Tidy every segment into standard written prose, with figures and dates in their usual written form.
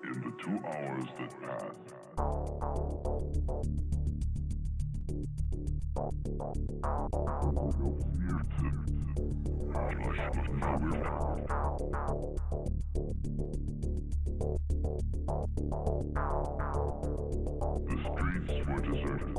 In the 2 hours that passed, the streets were deserted.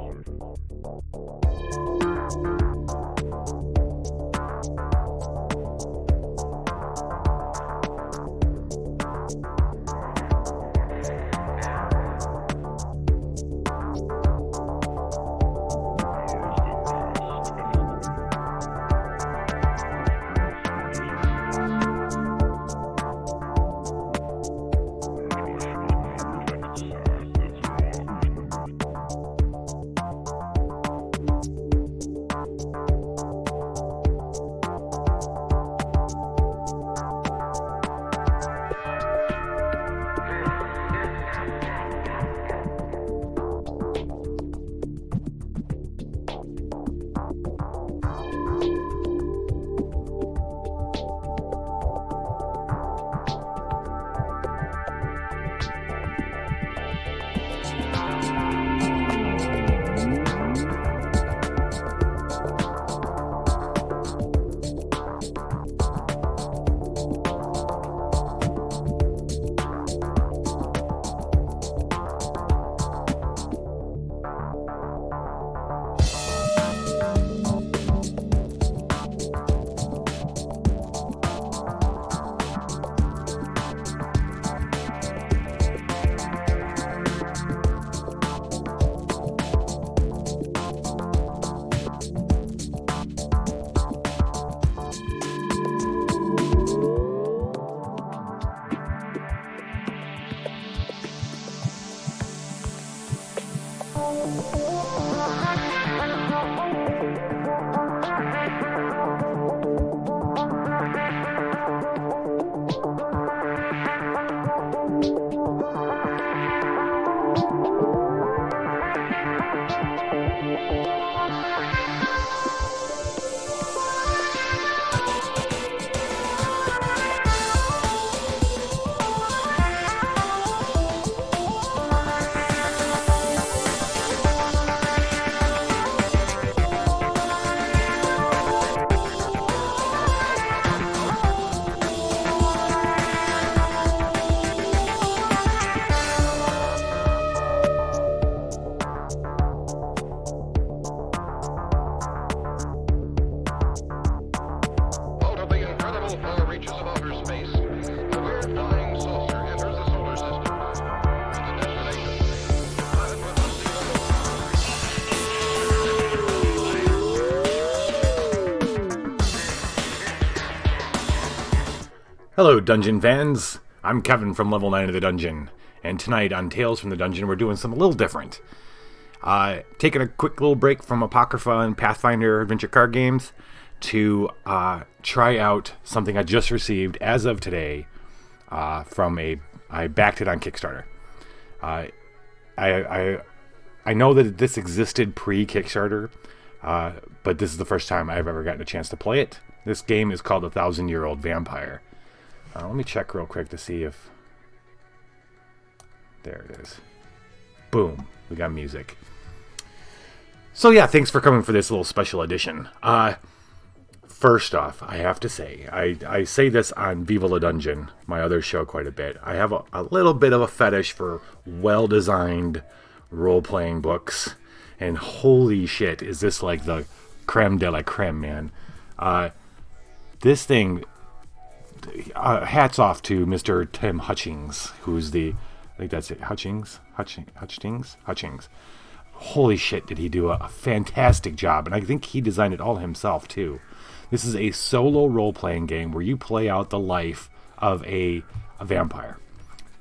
Hello, Dungeon fans. I'm Kevin from Level 9 of the Dungeon, and tonight on Tales from the Dungeon, we're doing something a little different. Taking a quick little break from Apocrypha and Pathfinder adventure card games to try out something I just received as of today I backed it on Kickstarter. I know that this existed pre-Kickstarter, but this is the first time I've ever gotten a chance to play it. This game is called 1,000-Year-Old Vampire. Let me check real quick to see if... There it is. Boom. We got music. So yeah, thanks for coming for this little special edition. First off, I have to say, I say this on Viva La Dungeon, my other show, quite a bit. I have a little bit of a fetish for well-designed role-playing books. And holy shit, is this like the creme de la creme, man. This thing... hats off to Mr. Tim Hutchings, who's I think that's it, Hutchings. Holy shit, did he do a fantastic job, and I think he designed it all himself, too. This is a solo role-playing game where you play out the life of a vampire.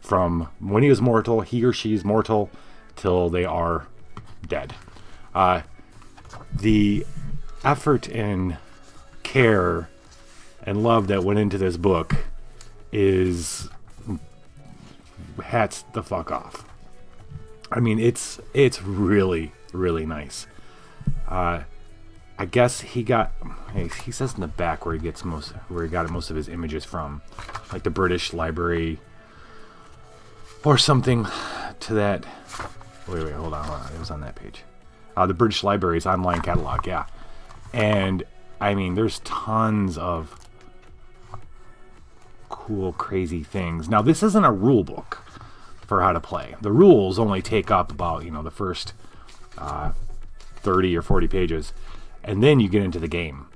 From when he was mortal, he or she is mortal, till they are dead. The effort and care and love that went into this book is hats the fuck off. I mean, it's really, really nice. I guess he says in the back where he got most of his images from, like the British Library or something to that. Wait, hold on. It was on that page. The British Library's online catalog, yeah. And, I mean, there's tons of cool, crazy things. Now, this isn't a rule book for how to play. The rules only take up about, the first 30 or 40 pages. And then you get into the game.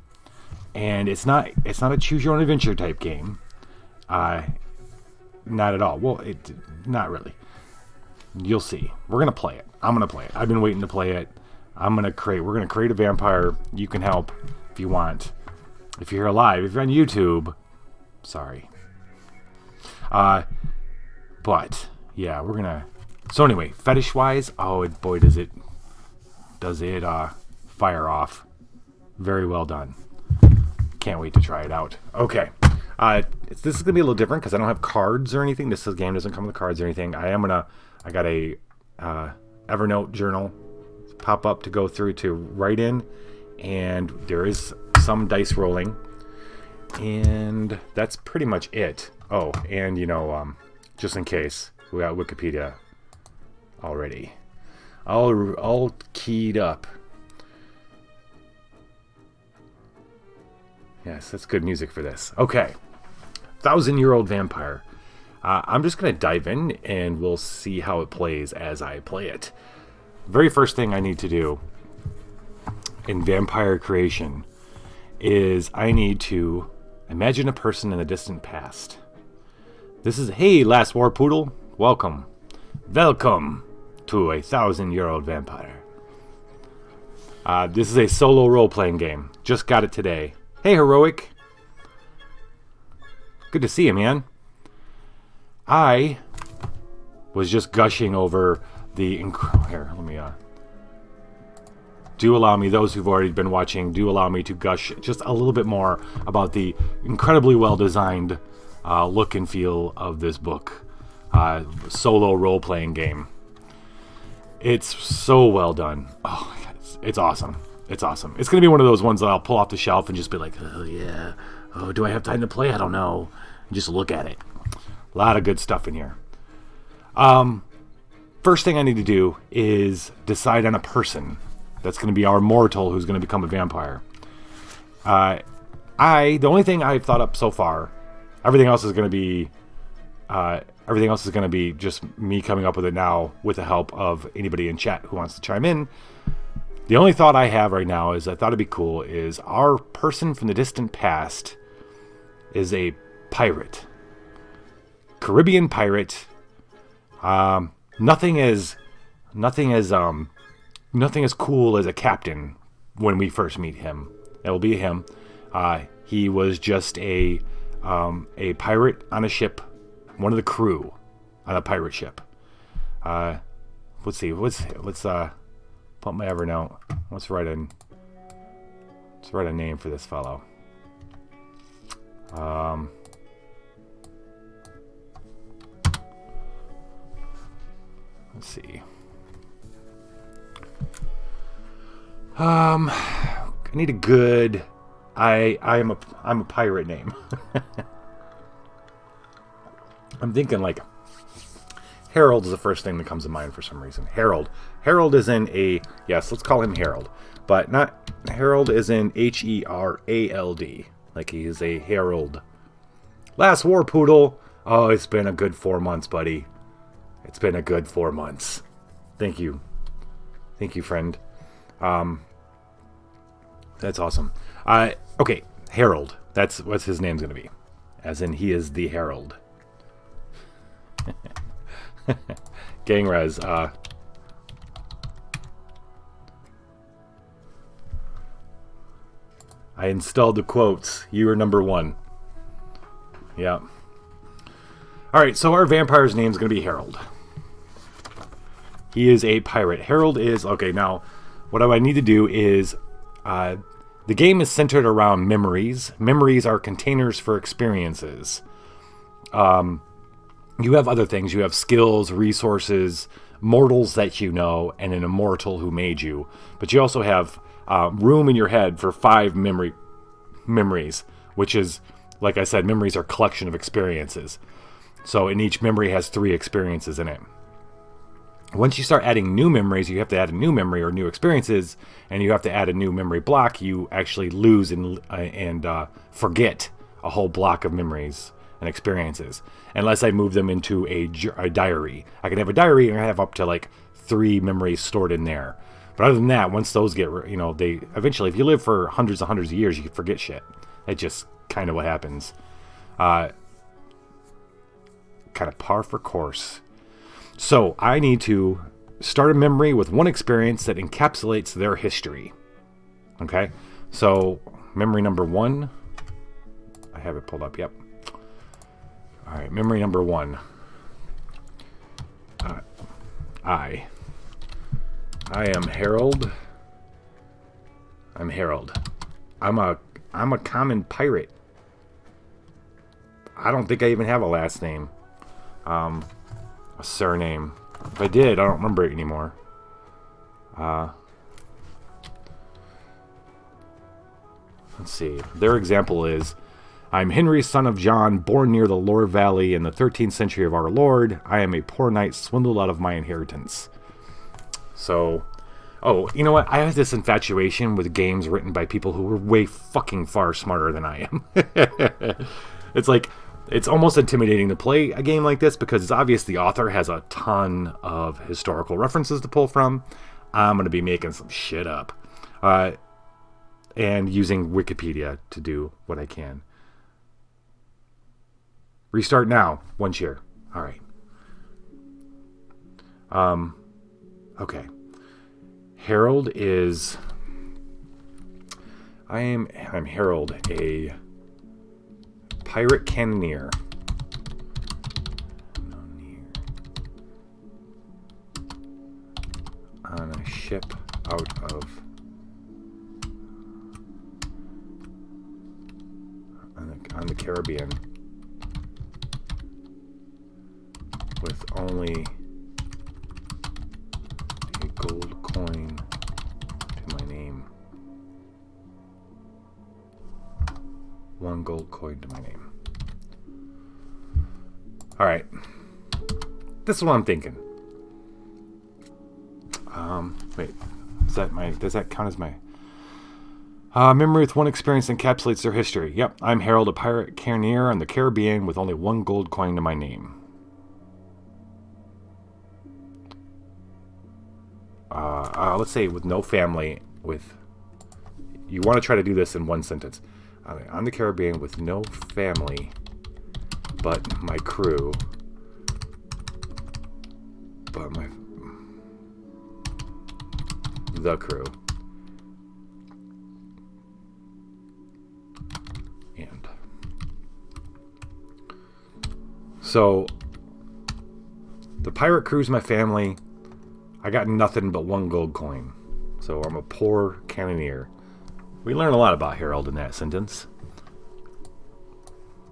And it's not a choose-your-own-adventure type game. Not at all. Well, not really. You'll see. We're going to play it. I'm going to play it. I've been waiting to play it. We're going to create a vampire. You can help if you want. If you're alive, if you're on YouTube, sorry. But, yeah, we're going to... So anyway, fetish-wise, boy, does it fire off. Very well done. Can't wait to try it out. Okay. This is going to be a little different because I don't have cards or anything. This game doesn't come with cards or anything. I got a Evernote journal pop up to go through to write in, and there is some dice rolling, and that's pretty much it. Oh, and just in case, we got Wikipedia already all keyed up. Yes, that's good music for this. Okay, 1,000-year-old vampire. I'm just going to dive in, and we'll see how it plays as I play it. Very first thing I need to do in vampire creation is I need to imagine a person in the distant past. This is, hey, last war poodle, welcome. Welcome to a 1,000-year-old vampire. This is a solo role-playing game. Just got it today. Hey, Heroic. Good to see you, man. I was just gushing over the... Here, let me... Do allow me, those who've already been watching, do allow me to gush just a little bit more about the incredibly well-designed look and feel of this book. Solo role-playing game. It's so well done. Oh, my God, it's awesome. It's awesome. It's going to be one of those ones that I'll pull off the shelf and just be like, oh, yeah. Oh, do I have time to play? I don't know. And just look at it. A lot of good stuff in here. First thing I need to do is decide on a person. That's going to be our mortal who's going to become a vampire. The only thing I've thought up so far, everything else is going to be just me coming up with it now with the help of anybody in chat who wants to chime in. The only thought I have right now is I thought it'd be cool is our person from the distant past is a pirate. Caribbean pirate. Nothing as cool as a captain when we first meet him. It'll be him. He was just a pirate on a ship, one of the crew on a pirate ship. Let's see. Let's put my Evernote. Let's write a name for this fellow. Let's see. I need a good. I'm a pirate name. I'm thinking like Harold is the first thing that comes to mind for some reason. Harold is in a yes. Let's call him Harold, but not Harold is in Herald. Like he is a herald. Last war poodle. Oh, it's been a good 4 months, buddy. It's been a good 4 months. Thank you, friend. That's awesome. Okay, Harold. That's what his name's gonna be, as in he is the herald. Gang res. I installed the quotes. You are number one. Yeah. All right, so our vampire's name is going to be Harold. He is a pirate. Harold is... Okay, now, what I need to do is... the game is centered around memories. Memories are containers for experiences. You have other things. You have skills, resources, mortals that you know, and an immortal who made you. But you also have room in your head for 5 memories, which is, like I said, memories are a collection of experiences. So, and each memory has 3 experiences in it. Once you start adding new memories, you have to add a new memory or new experiences, and you have to add a new memory block. You actually lose and forget a whole block of memories and experiences, unless I move them into a diary. I can have a diary and I have up to like 3 memories stored in there. But other than that, once those get, they eventually, if you live for hundreds and hundreds of years, you can forget shit. That's just kind of what happens. Kind of par for course. So I need to start a memory with one experience that encapsulates their history. Okay? So memory number 1. I have it pulled up, yep. Alright, memory number 1. I am Harold. I'm Harold. I'm a common pirate. I don't think I even have a last name. A surname. If I did, I don't remember it anymore. Let's see. Their example is, I'm Henry, son of John, born near the Loire Valley in the 13th century of our Lord. I am a poor knight swindled out of my inheritance. So, oh, you know what? I have this infatuation with games written by people who were way fucking far smarter than I am. It's like, it's almost intimidating to play a game like this because it's obvious the author has a ton of historical references to pull from. I'm going to be making some shit up. And using Wikipedia to do what I can. Restart now. 1 cheer. All right. Okay. Harold is... I'm Harold, a pirate cannoneer. On a ship out of... on the Caribbean. With only a gold coin to my name. 1 gold coin to my name. Alright. This is what I'm thinking. Wait. Does that count as my... memory with 1 experience encapsulates their history. Yep, I'm Harold, a pirate cannoneer on the Caribbean with only 1 gold coin to my name. Let's say with no family, you want to try to do this in 1 sentence. On the Caribbean with no family, but my crew, the crew, and so the pirate crew's my family. I got nothing but 1 gold coin. So I'm a poor cannoneer. We learn a lot about Harold in that sentence.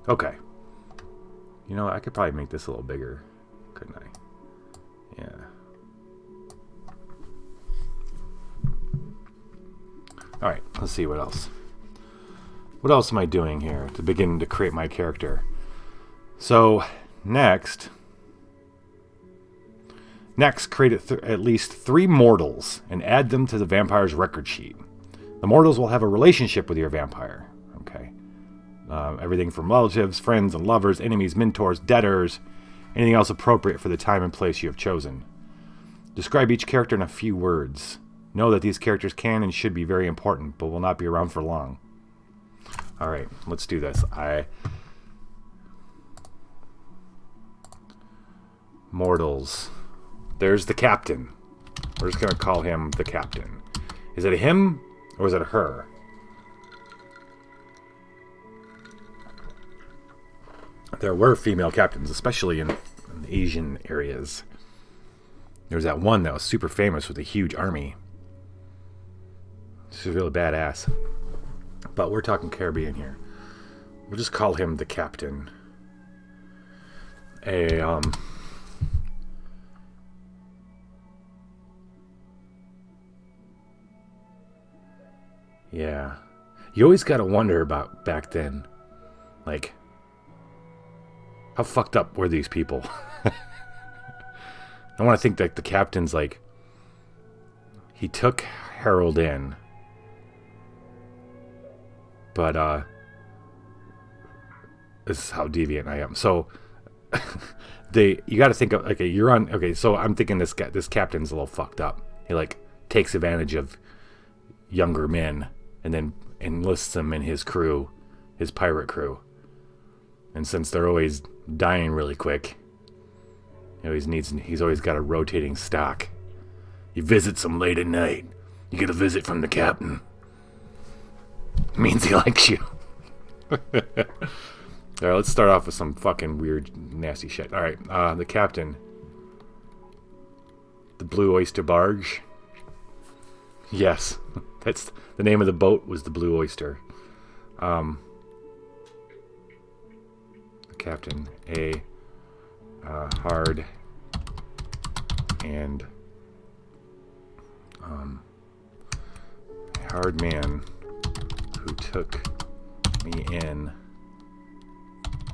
Okay. You know, I could probably make this a little bigger, couldn't I? Yeah. Alright, let's see what else. What else am I doing here to begin to create my character? So, next, create at least 3 mortals and add them to the vampire's record sheet. The mortals will have a relationship with your vampire. Okay. Everything from relatives, friends, and lovers, enemies, mentors, debtors, anything else appropriate for the time and place you have chosen. Describe each character in a few words. Know that these characters can and should be very important, but will not be around for long. Alright, let's do this. Mortals. There's the captain. We're just going to call him the captain. Is it a him or is it a her? There were female captains, especially in the Asian areas. There was that one that was super famous with a huge army. She's really badass. But we're talking Caribbean here. We'll just call him the captain. Yeah. You always got to wonder about back then. Like, How fucked up were these people? I want to think that the captain's like, he took Harold in, but this is how deviant I am. So you got to think of, okay, you're on, okay, so I'm thinking this captain's a little fucked up. He like takes advantage of younger men and then enlists them in his crew, his pirate crew. And since they're always dying really quick, he's always got a rotating stock. You visit them late at night, you get a visit from the captain. It means he likes you. Alright, let's start off with some fucking weird, nasty shit. Alright, the captain. The Blue Oyster Barge. Yes, that's the name of the boat, was the Blue Oyster. The captain, a hard and hard man who took me in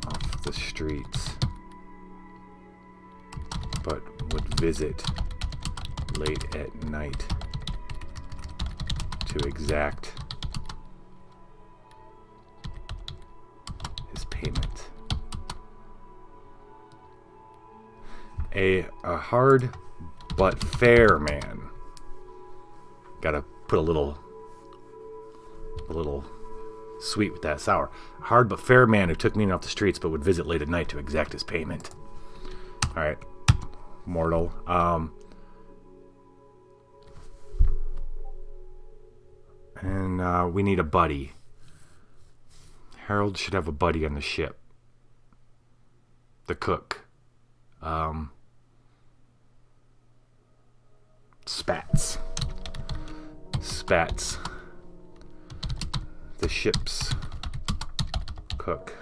off the streets, but would visit late at night to exact his payment. A hard but fair man. Gotta put a little sweet with that sour. Hard but fair man who took me in off the streets but would visit late at night to exact his payment. Alright. Mortal. And we need a buddy. Harold should have a buddy on the ship. The cook. Spats. The ship's cook.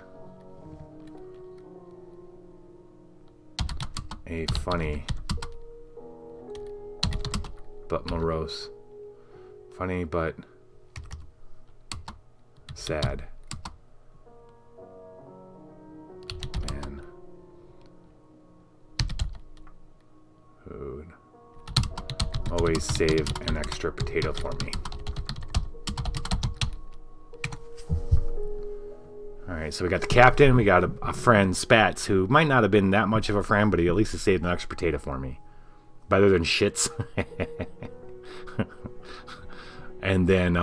A funny but morose. Funny but sad man who'd always save an extra potato for me. Alright, so we got the captain, we got a friend, Spats, who might not have been that much of a friend, but he at least has saved an extra potato for me. Better than shits. And then,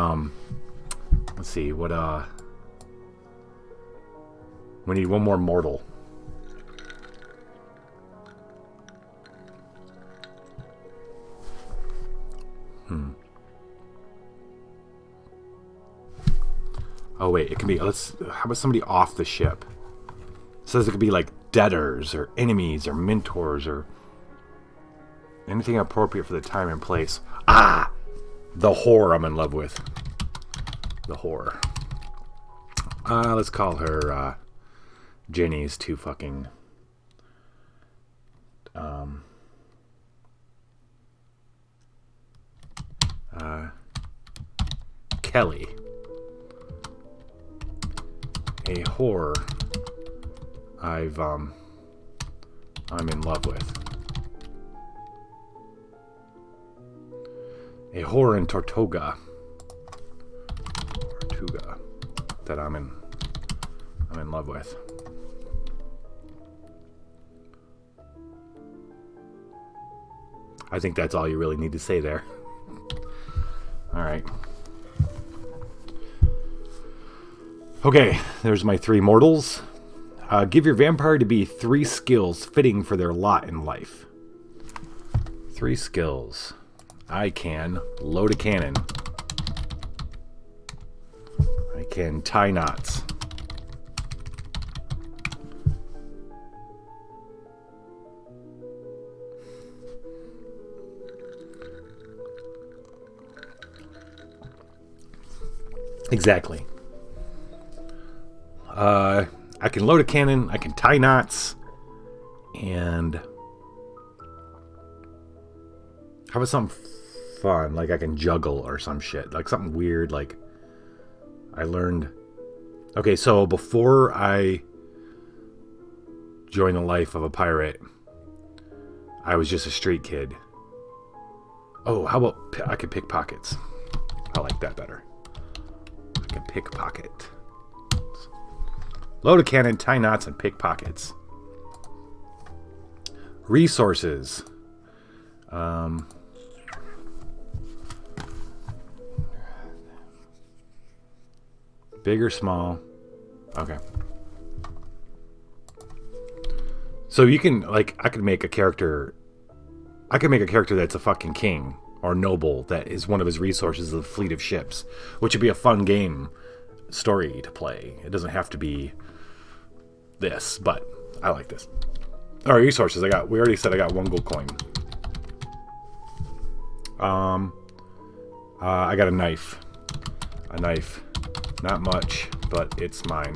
let's see, what, we need one more mortal. Oh wait, it can be, how about somebody off the ship? It says it could be like debtors or enemies or mentors or anything appropriate for the time and place. Ah! The whore I'm in love with. The whore. Let's call her, Jenny's too fucking, Kelly. A whore I'm in love with. A whore in Tortuga that I'm in love with. I think that's all you really need to say there. All right. Okay, there's my 3 mortals. Give your vampire to be 3 skills fitting for their lot in life. 3 skills. I can load a cannon. I can tie knots. Exactly. I can load a cannon, I can tie knots, and how about something fun, like I can juggle or some shit, like something weird, like I learned. Okay, so before I join the life of a pirate. I was just a street kid. Oh, how about I could pick pockets? I like that better. I can pickpocket. Load a cannon, tie knots, and pickpockets. Resources. Big or small? Okay. So you can, like, I could make a character that's a fucking king or noble that is one of his resources of a fleet of ships, which would be a fun game story to play. It doesn't have to be this, but I like this. All right, resources. We already said I got 1 gold coin. I got a knife. A knife. Not much, but it's mine.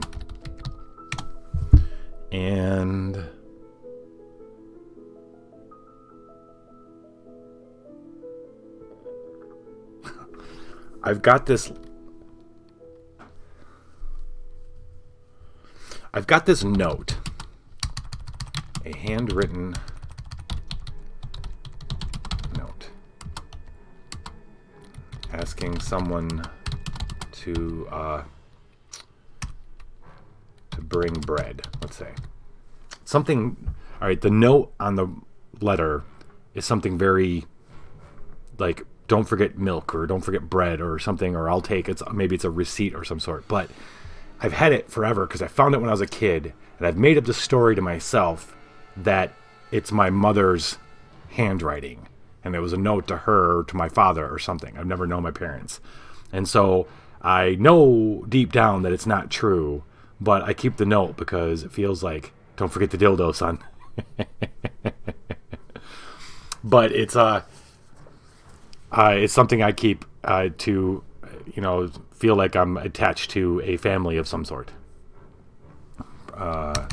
And I've got this note. A handwritten note asking someone to bring bread, let's say. Something, all right, the note on the letter is something very, like, don't forget milk or don't forget bread or something, or maybe it's a receipt or some sort. But I've had it forever because I found it when I was a kid, and I've made up the story to myself that it's my mother's handwriting, and it was a note to her, to my father or something. I've never known my parents. And so I know deep down that it's not true, but I keep the note because it feels like, don't forget the dildo, son. But it's something I keep to, feel like I'm attached to a family of some sort. A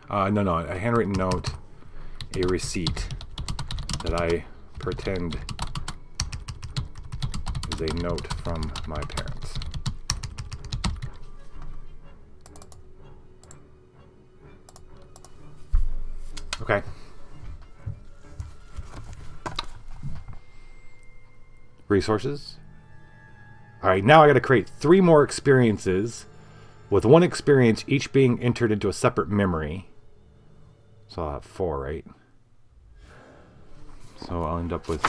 handwritten note, a receipt that I pretend is a note from my parents. Okay. Resources. All right, now I got to create 3 more experiences, with 1 experience each being entered into a separate memory. So I'll have 4, right? So I'll end up with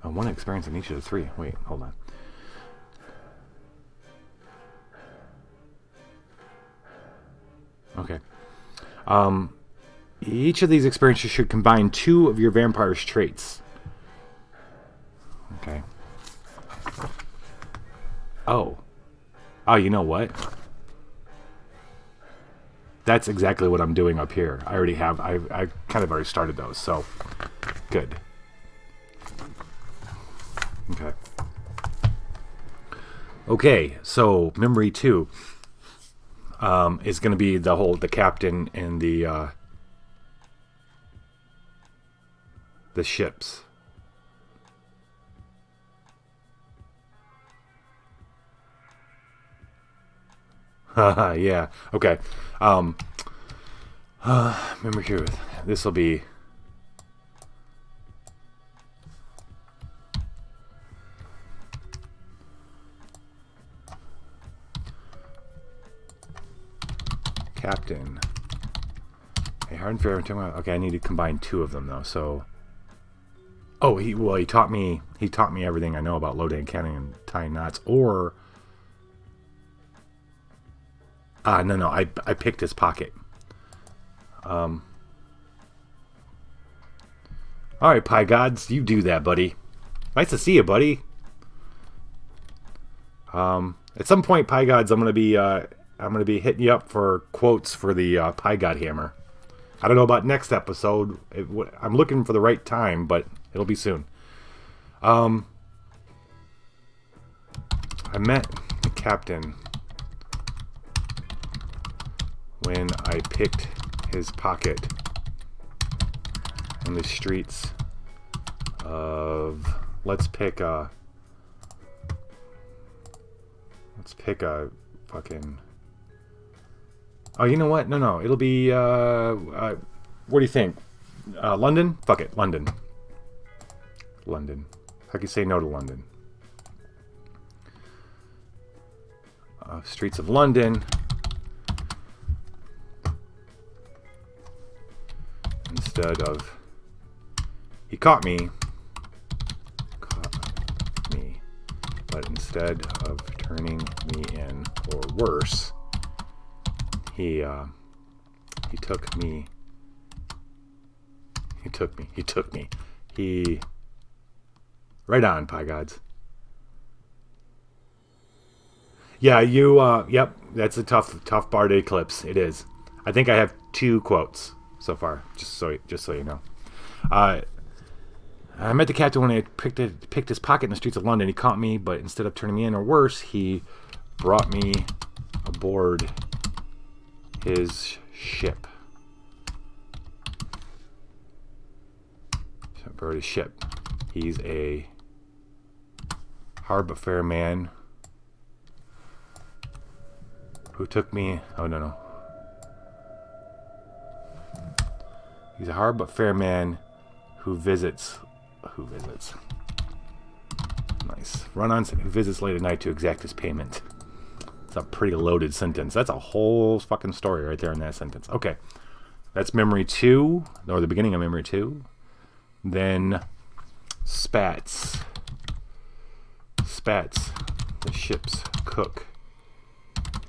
1 experience in each of the 3. Wait, hold on. Okay. Each of these experiences should combine 2 of your vampire's traits. Okay. Oh, you know what? That's exactly what I'm doing up here. I kind of already started those, so good. Okay, so memory 2 is going to be the captain and the ships. Yeah. Okay. Memory 2. This will be captain. A hard and fair. Okay, I need to combine 2 of them though. So, he taught me everything I know about loading, canning, and tying knots. Or, no, I picked his pocket. All right, Pie Gods, you do that, buddy. Nice to see you, buddy. At some point, Pie Gods, I'm gonna be hitting you up for quotes for the Pie God Hammer. I don't know about next episode. I'm looking for the right time, but it'll be soon. I met the captain when I picked his pocket in the streets of, let's pick a fucking Oh, you know what? No. It'll be, what do you think? London? Fuck it. London. London. How can you say no to London? Streets of London. Instead of... He caught me. But instead of turning me in, or worse, he took me. Right on, Pie Gods. Yeah, yep, that's a tough bar to eclipse. It is. I think I have 2 quotes so far, just so you know. I met the captain when I picked his pocket in the streets of London. He caught me, but instead of turning me in, or worse, he brought me aboard his ship. Aboard his ship. He's a hard but fair man who took me... Oh, no. He's a hard but fair man who visits... Nice. Who visits late at night to exact his payment. It's a pretty loaded sentence. That's a whole fucking story right there in that sentence. Okay. That's memory 2, or the beginning of memory 2. Then Spats. The ship's cook.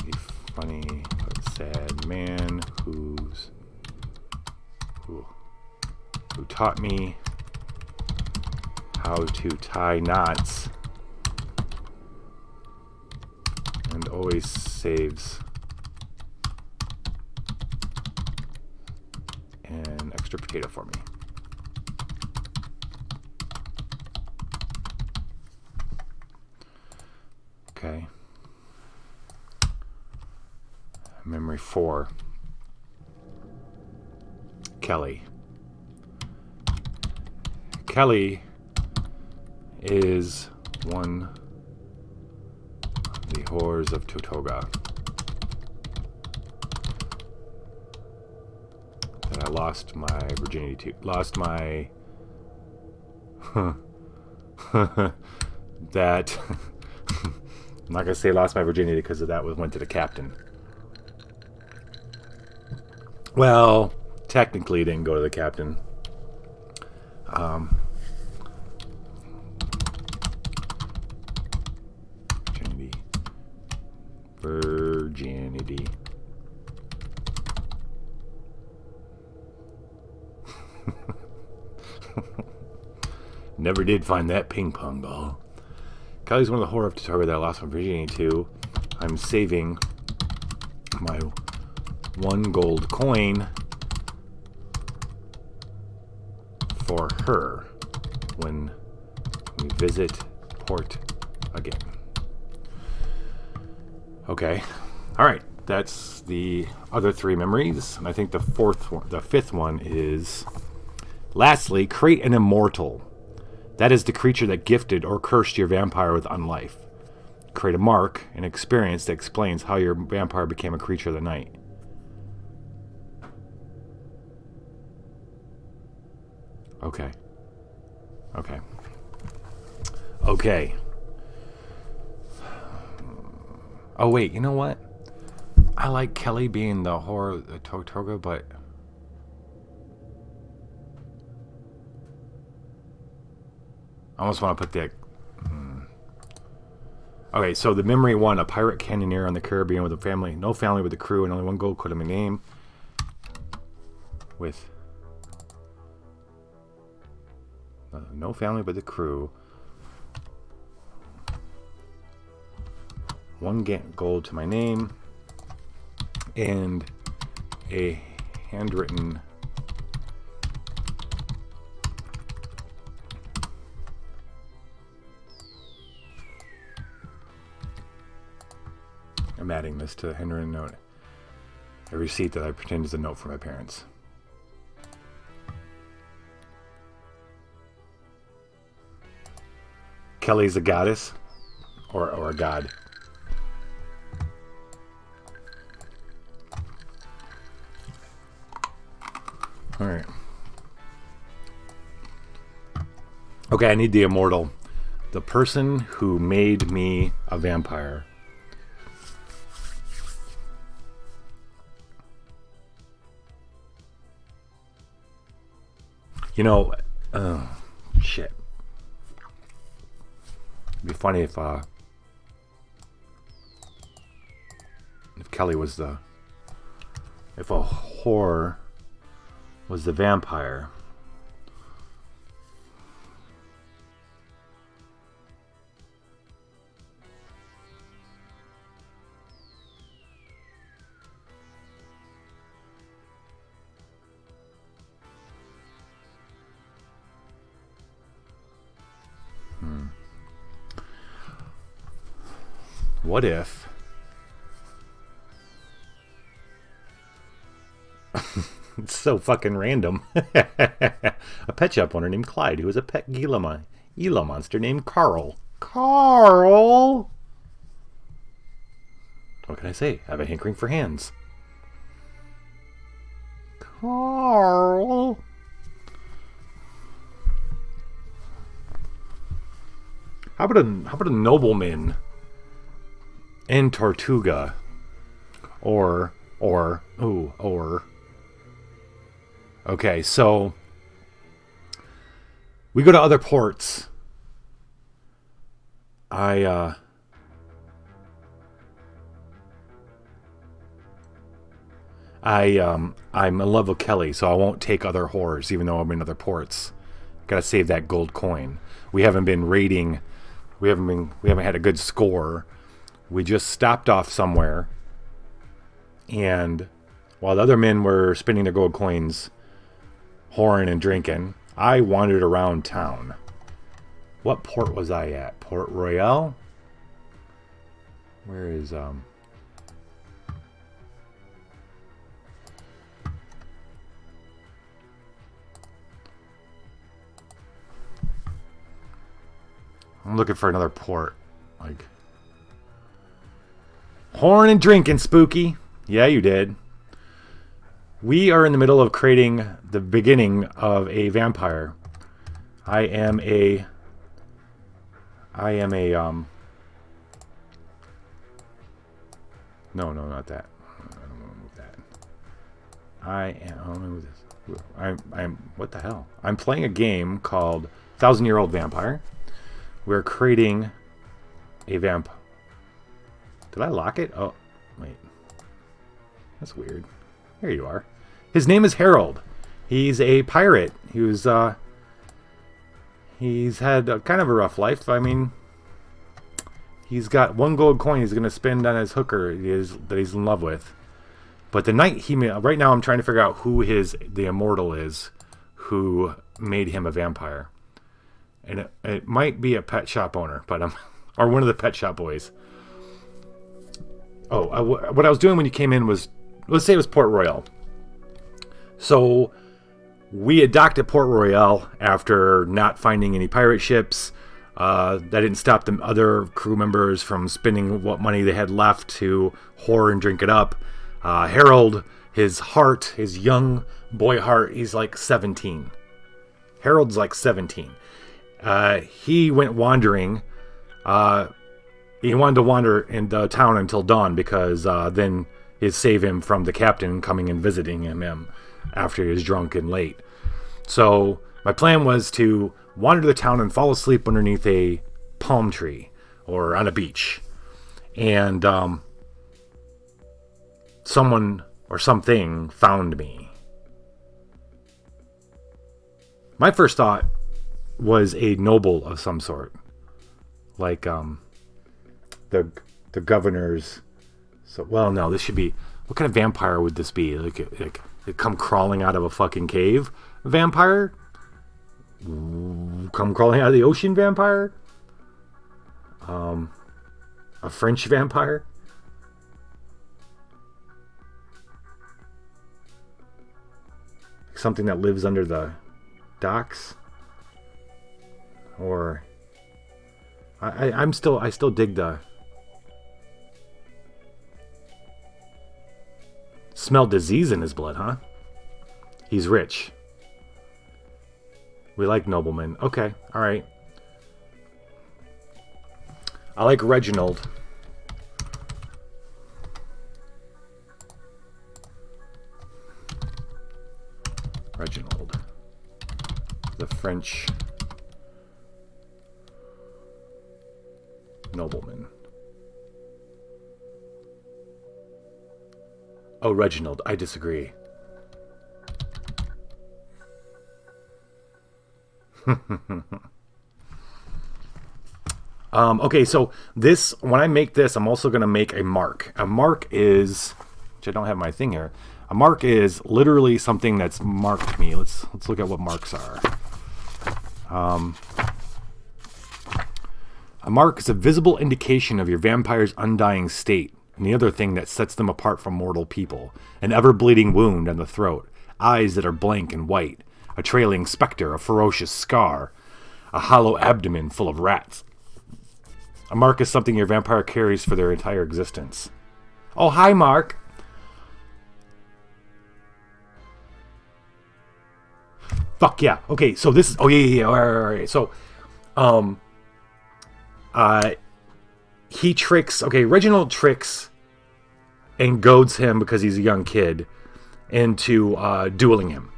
A funny but sad man who taught me how to tie knots and always saves an extra potato for me. Okay. Memory 4. Kelly is one of the whores of Totoga that I lost my virginity to. That I'm not gonna say lost my virginity because of that went to the captain. Well, technically it didn't go to the captain. Virginity. Never did find that ping pong ball. Kelly's one of the horror of Totoga that I lost my virginity to. I'm saving my 1 gold coin for her when we visit port again. Okay. All right. That's the other 3 memories. And I think the 5th one is, lastly, create an immortal. That is the creature that gifted or cursed your vampire with unlife. Create a mark, an experience that explains how your vampire became a creature of the night. Okay. Oh, wait, you know what? I like Kelly being the whore of the Totoga, but... I almost want to put that... Okay, so the memory 1, a pirate cannoneer on the Caribbean with a family. No family with the crew and only 1 gold coin in my name. With... no family but the crew. 1 gold to my name. And a handwritten... I'm adding this to the handwritten note. A receipt that I pretend is a note from my parents. Kelly's a goddess? Or a god? All right. Okay, I need the immortal. The person who made me a vampire. You know, shit. It'd be funny if Kelly was if a whore was the vampire. What if it's so fucking random. A pet shop owner named Clyde who was a pet Gila monster named Carl. Carl! What can I say? I have a hankering for hands. Carl! How about a nobleman in Tortuga? Or okay, so we go to other ports. I'm in love with Kelly, so I won't take other whores, even though I'm in other ports. Gotta save that gold coin. We haven't been raiding. We haven't had a good score. We just stopped off somewhere, and while the other men were spending their gold coins, whoring and drinking, I wandered around town. What port was I at? Port Royal? Where is I'm looking for another port. Like, whoring and drinking, spooky. Yeah, you did. We are in the middle of creating the beginning of a vampire. I am a no, not that. I don't want to move that. I don't move this. I'm what the hell? I'm playing a game called 1,000-Year-Old Vampire. We're creating a vamp. Did I lock it? Oh, wait. That's weird. Here you are. His name is Harold. He's a pirate. He's had kind of a rough life. I mean, he's got one gold coin he's going to spend on his hooker that he's in love with. But the night right now I'm trying to figure out who the immortal is who made him a vampire. And it might be a pet shop owner, but or one of the pet shop boys. Oh, what I was doing when you came in was, let's say it was Port Royal. So we had docked at Port Royal after not finding any pirate ships. That didn't stop the other crew members from spending what money they had left to whore and drink it up. Harold, his young boy heart, he's like 17. Harold's like 17. He went wandering. He wanted to wander in the town until dawn because then it'd save him from the captain coming and visiting him after he was drunk and late. So my plan was to wander to the town and fall asleep underneath a palm tree or on a beach. And someone or something found me. My first thought was a noble of some sort. Like the governor's. So, well, no, this should be, what kind of vampire would this be? Like it come crawling out of a fucking cave vampire? Come crawling out of the ocean vampire? A French vampire? Something that lives under the docks? Or I still dig the smell disease in his blood, huh? He's rich. We like noblemen. Okay, alright. I like Reginald. Reginald. The French nobleman. Oh, Reginald, I disagree. Okay, so this, when I make this, I'm also going to make a mark. A mark is, which I don't have my thing here. A mark is literally something that's marked me. Let's look at what marks are. A mark is a visible indication of your vampire's undying state, and the other thing that sets them apart from mortal people. An ever-bleeding wound on the throat, eyes that are blank and white, a trailing specter, a ferocious scar, a hollow abdomen full of rats. A mark is something your vampire carries for their entire existence. Oh, hi, Mark. Fuck yeah. Okay, so this is... Oh, yeah. All right. So, he tricks... Okay, Reginald tricks and goads him, because he's a young kid, into dueling him.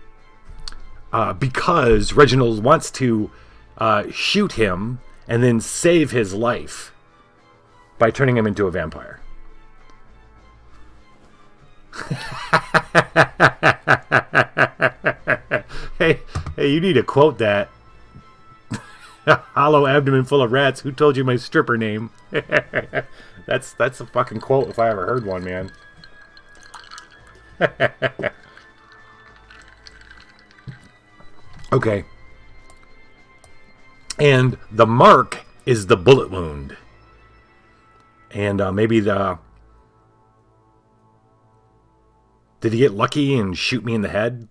Because Reginald wants to shoot him and then save his life by turning him into a vampire. Hey, you need to quote that. Hollow abdomen full of rats. Who told you my stripper name? That's a fucking quote if I ever heard one, man. Okay. And the mark is the bullet wound. And maybe the... Did he get lucky and shoot me in the head?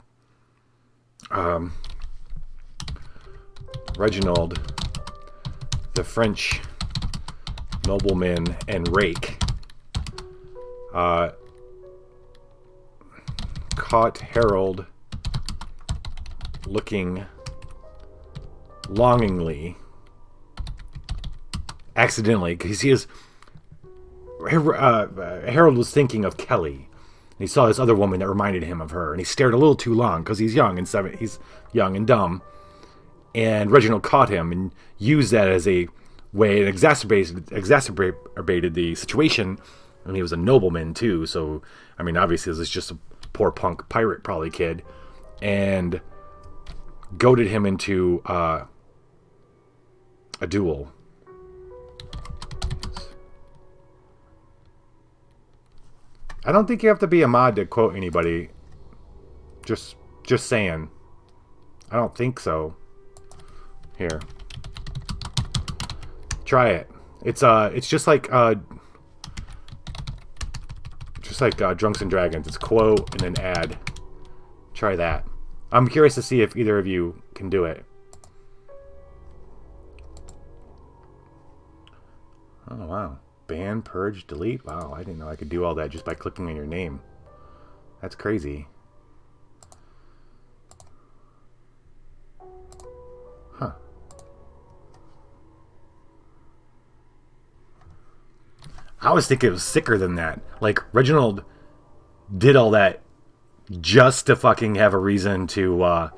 Reginald, the French nobleman and rake, caught Harold looking longingly, accidentally, because he is... Harold was thinking of Kelly. He saw this other woman that reminded him of her, and he stared a little too long because he's young and dumb. And Reginald caught him and used that as a way and exacerbated the situation. And he was a nobleman too, so I mean, obviously this is just a poor punk pirate probably kid, and goaded him into a duel. I don't think you have to be a mod to quote anybody. Just saying. I don't think so. Here. Try it. It's just like Drunks and Dragons. It's quote and then add. Try that. I'm curious to see if either of you can do it. Oh wow. Ban, purge, delete. Wow, I didn't know I could do all that just by clicking on your name. That's crazy. Huh. I was thinking it was sicker than that. Like, Reginald did all that just to fucking have a reason to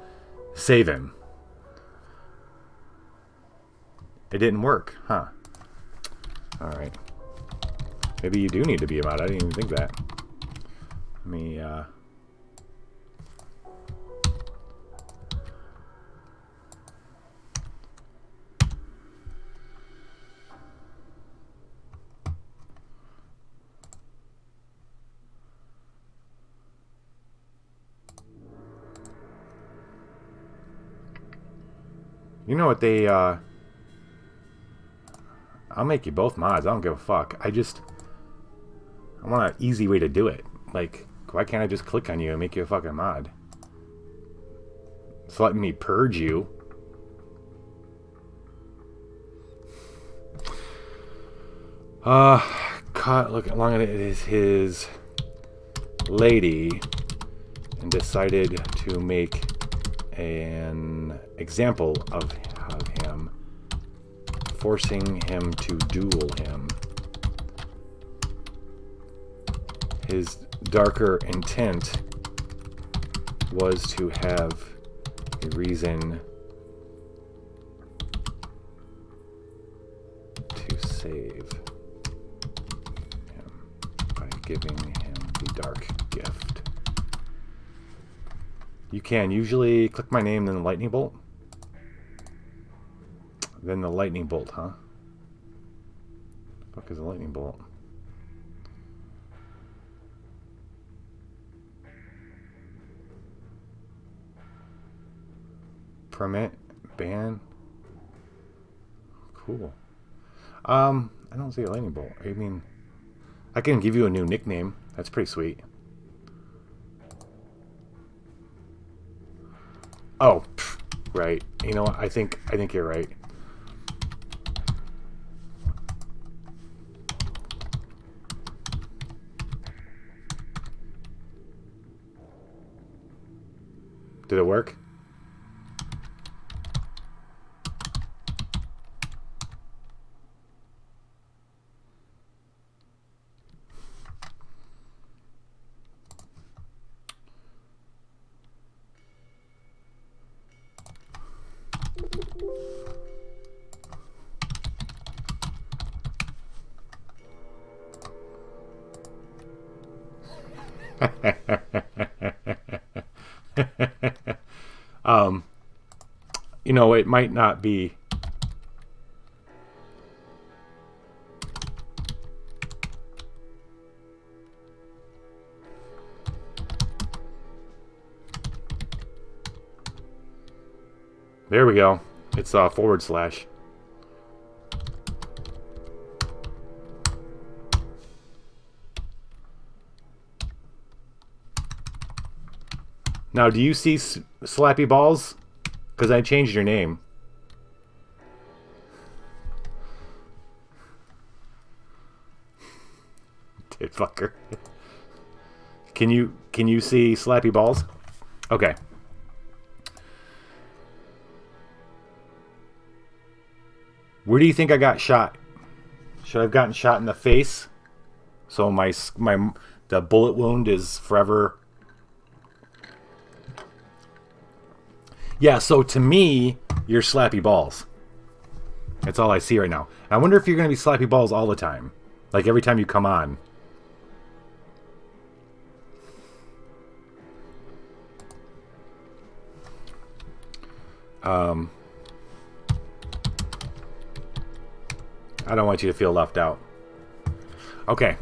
save him. It didn't work, huh? Alright. Maybe you do need to be a mod. I didn't even think that. Let me, You know what they, I'll make you both mods. I don't give a fuck. I want an easy way to do it. Like, why can't I just click on you and make you a fucking mod? It's letting me purge you. Caught look along at it is his lady and decided to make an example of him, forcing him to duel him. His darker intent was to have a reason to save him by giving him the dark gift. You can usually click my name, then the lightning bolt. Then the lightning bolt, huh? What the fuck is a lightning bolt? Permit, ban. Cool. I don't see a lightning bolt. I mean, I can give you a new nickname. That's pretty sweet. Oh, pff, right. You know what? I think you're right. Did it work? You know, it might not be. There we go. It's /. Now, do you see Slappy Balls? Because I changed your name. Dude, fucker. Can you see Slappy Balls? Okay. Where do you think I got shot? Should I have gotten shot in the face? So the bullet wound is forever. Yeah, so to me, you're Slappy Balls. That's all I see right now. I wonder if you're going to be Slappy Balls all the time. Like every time you come on. I don't want you to feel left out. Okay.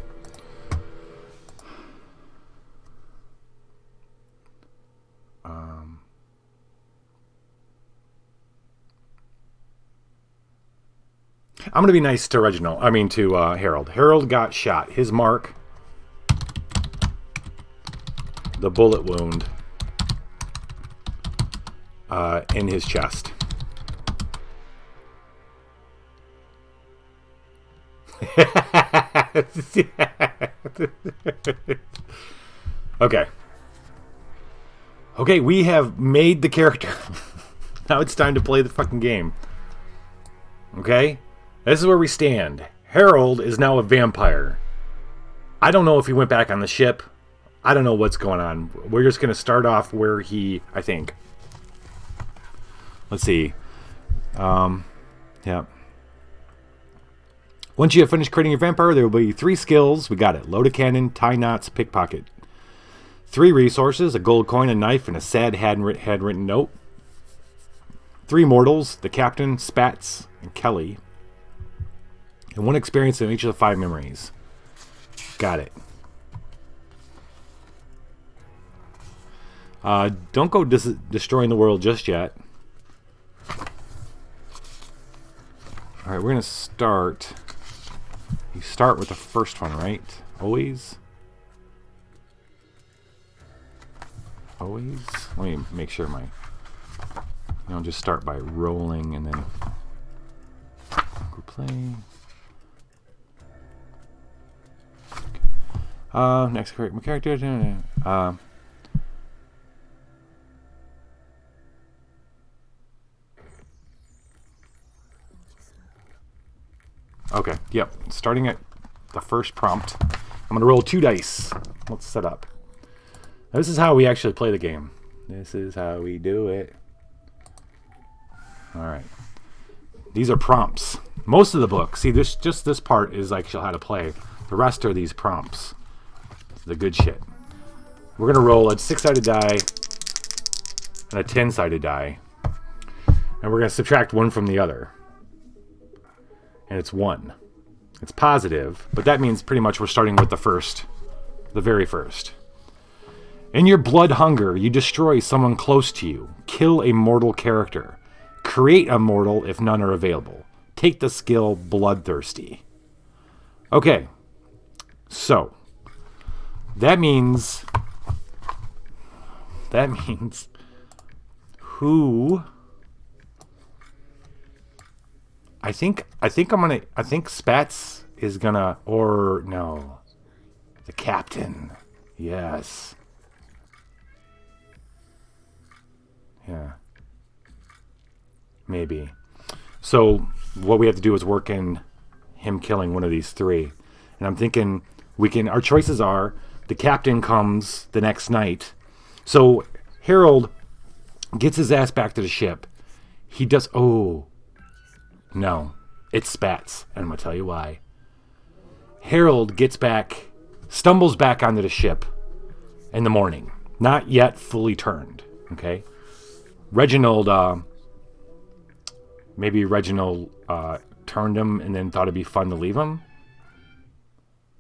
I'm going to be nice to Reginald. I mean to Harold. Harold got shot. His mark. The bullet wound. In his chest. Okay. Okay, we have made the character. Now it's time to play the fucking game. Okay? This is where we stand. Harold is now a vampire. I don't know if he went back on the ship. I don't know what's going on. We're just going to start off where I think. Let's see. Yeah. Once you have finished creating your vampire, there will be 3 skills. We got it. Load a cannon, tie knots, pickpocket. 3 resources, a gold coin, a knife, and a sad handwritten note. 3 mortals, the captain, Spats, and Kelly. And 1 experience in each of the 5 memories. Got it. Don't go destroying the world just yet. Alright, we're going to start. You start with the first one, right? Always? Always? Let me make sure my... just start by rolling and then... Group play. Next, correct my character. Okay, yep. Starting at the first prompt. I'm going to roll 2 dice. Let's set up. This is how we actually play the game. This is how we do it. Alright. These are prompts. Most of the book, see, this part is like how to play. The rest are these prompts. It's the good shit. We're going to roll a 6-sided die and a 10-sided die. And we're going to subtract one from the other. And it's 1. It's positive, but that means pretty much we're starting with the very first. In your blood hunger, you destroy someone close to you. Kill a mortal character. Create a mortal if none are available. Take the skill Bloodthirsty. Okay. So, that means who... I think Spats is gonna, or no, the captain. Yes. Yeah. Maybe. So what we have to do is work in him killing one of these 3. And I'm thinking our choices are the captain comes the next night. So Harold gets his ass back to the ship. He does, no, it's Spats, and I'm going to tell you why. Harold stumbles back onto the ship in the morning. Not yet fully turned, okay? Maybe Reginald turned him and then thought it'd be fun to leave him?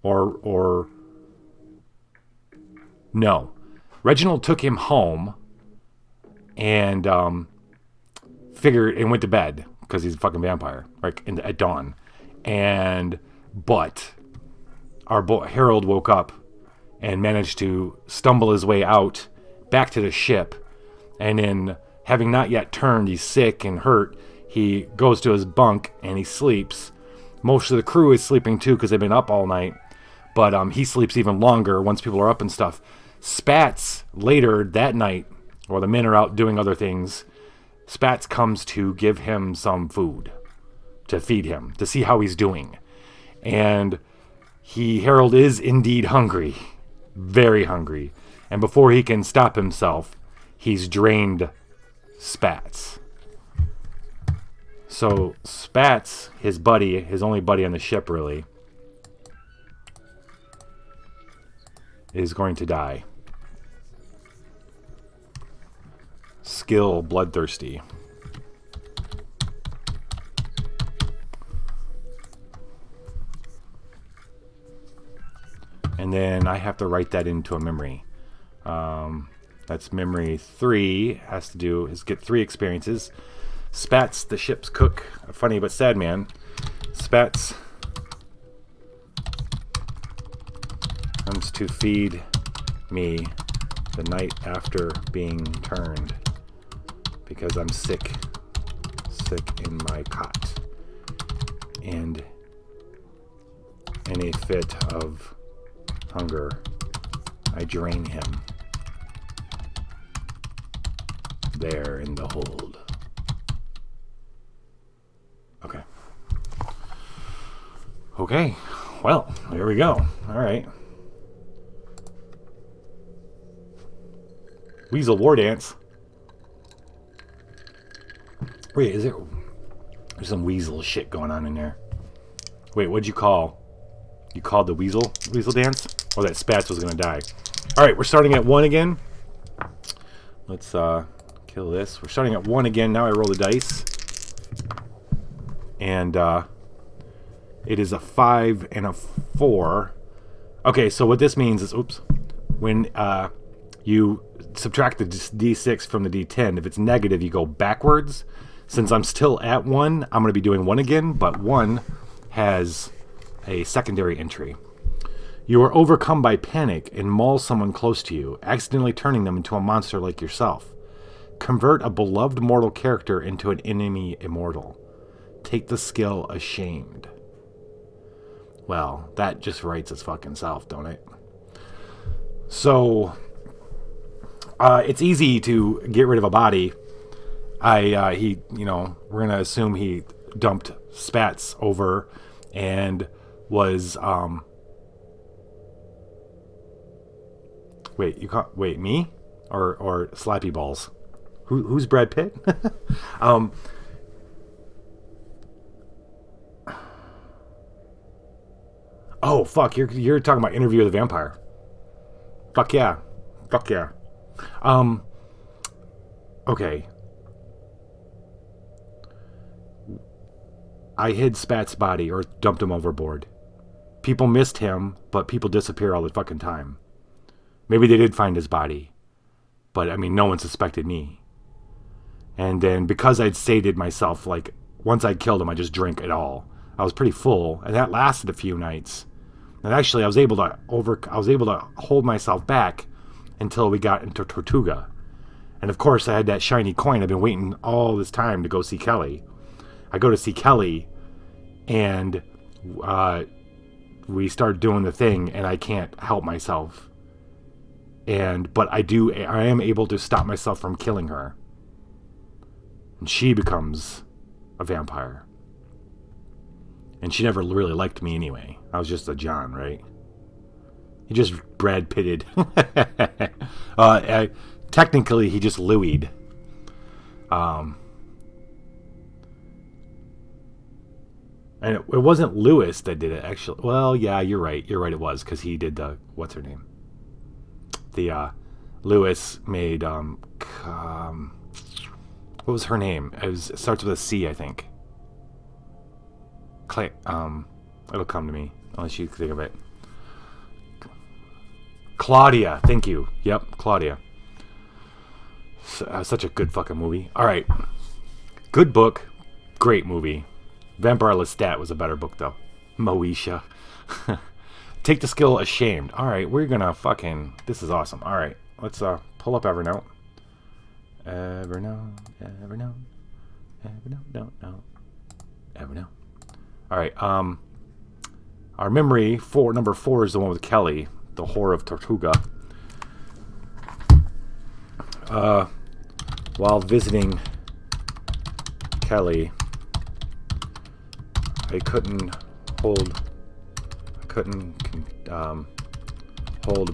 Or no. Reginald took him home and figured and went to bed. Because he's a fucking vampire, like at dawn. But our boy Harold woke up and managed to stumble his way out back to the ship. And then, having not yet turned, he's sick and hurt. He goes to his bunk and he sleeps. Most of the crew is sleeping too because they've been up all night. But he sleeps even longer once people are up and stuff. Spats, later that night, while the men are out doing other things, Spats comes to give him some food, to feed him, to see how he's doing. And Harold is indeed hungry, very hungry. And before he can stop himself, he's drained Spats. So Spats, his only buddy on the ship really, is going to die. Skill Bloodthirsty. And then I have to write that into a memory. That's memory 3. Is get 3 experiences. Spats, the ship's cook, a funny but sad man. Spats comes to feed me the night after being turned. Because I'm sick in my cot, and in a fit of hunger, I drain him there in the hold. Okay, well, there we go. All right. Weasel War Dance. Wait, there's some weasel shit going on in there. Wait, what'd you call? You called the weasel dance? Oh, that Spats was gonna die. Alright, we're starting at 1 again. Let's kill this. We're starting at 1 again. Now I roll the dice. And it is a 5 and a 4. Okay, so what this means is, when you subtract the D6 from the D10, if it's negative, you go backwards. Since I'm still at 1, I'm going to be doing 1 again, but 1 has a secondary entry. You are overcome by panic and maul someone close to you, accidentally turning them into a monster like yourself. Convert a beloved mortal character into an enemy immortal. Take the skill Ashamed. Well, that just writes its fucking self, don't it? So, it's easy to get rid of a body. We're gonna assume he dumped Spats over and was wait, me or Slappy Balls? Who's Brad Pitt? Oh fuck, you're talking about Interview with the Vampire. Fuck yeah. Okay. I hid Spat's body or dumped him overboard. People missed him, but people disappear all the fucking time. Maybe they did find his body, but I mean, no one suspected me. And then because I'd sated myself, like once I'd killed him, I just drank it all. I was pretty full, and that lasted a few nights. And actually, I was able to hold myself back until we got into Tortuga. And of course, I had that shiny coin. I've been waiting all this time to go see Kelly. I go to see Kelly, and we start doing the thing, and I can't help myself. But I am able to stop myself from killing her. And she becomes a vampire. And she never really liked me anyway. I was just a John, right? He just Brad Pitted. Technically, he just Louied. And it wasn't Lewis that did it, actually. Well, yeah, you're right. It was, because he did the... What's her name? The, Lewis made, what was her name? It starts with a C, I think. It'll come to me, unless you think of it. Claudia, thank you. Yep, Claudia. Such a good fucking movie. Alright. Good book. Great movie. Vampire Lestat was a better book, though. Moesha. Take the skill Ashamed. Alright, we're gonna fucking... This is awesome. Alright, let's pull up Evernote. Evernote. Alright, our memory, number 4 is the one with Kelly, the whore of Tortuga. While visiting Kelly, I couldn't hold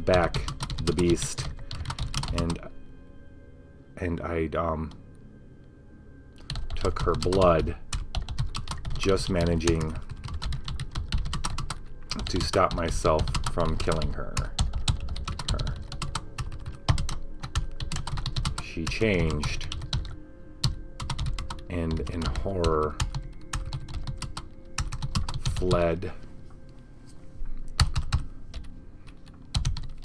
back the beast, and I took her blood, just managing to stop myself from killing her. She changed, and in horror fled.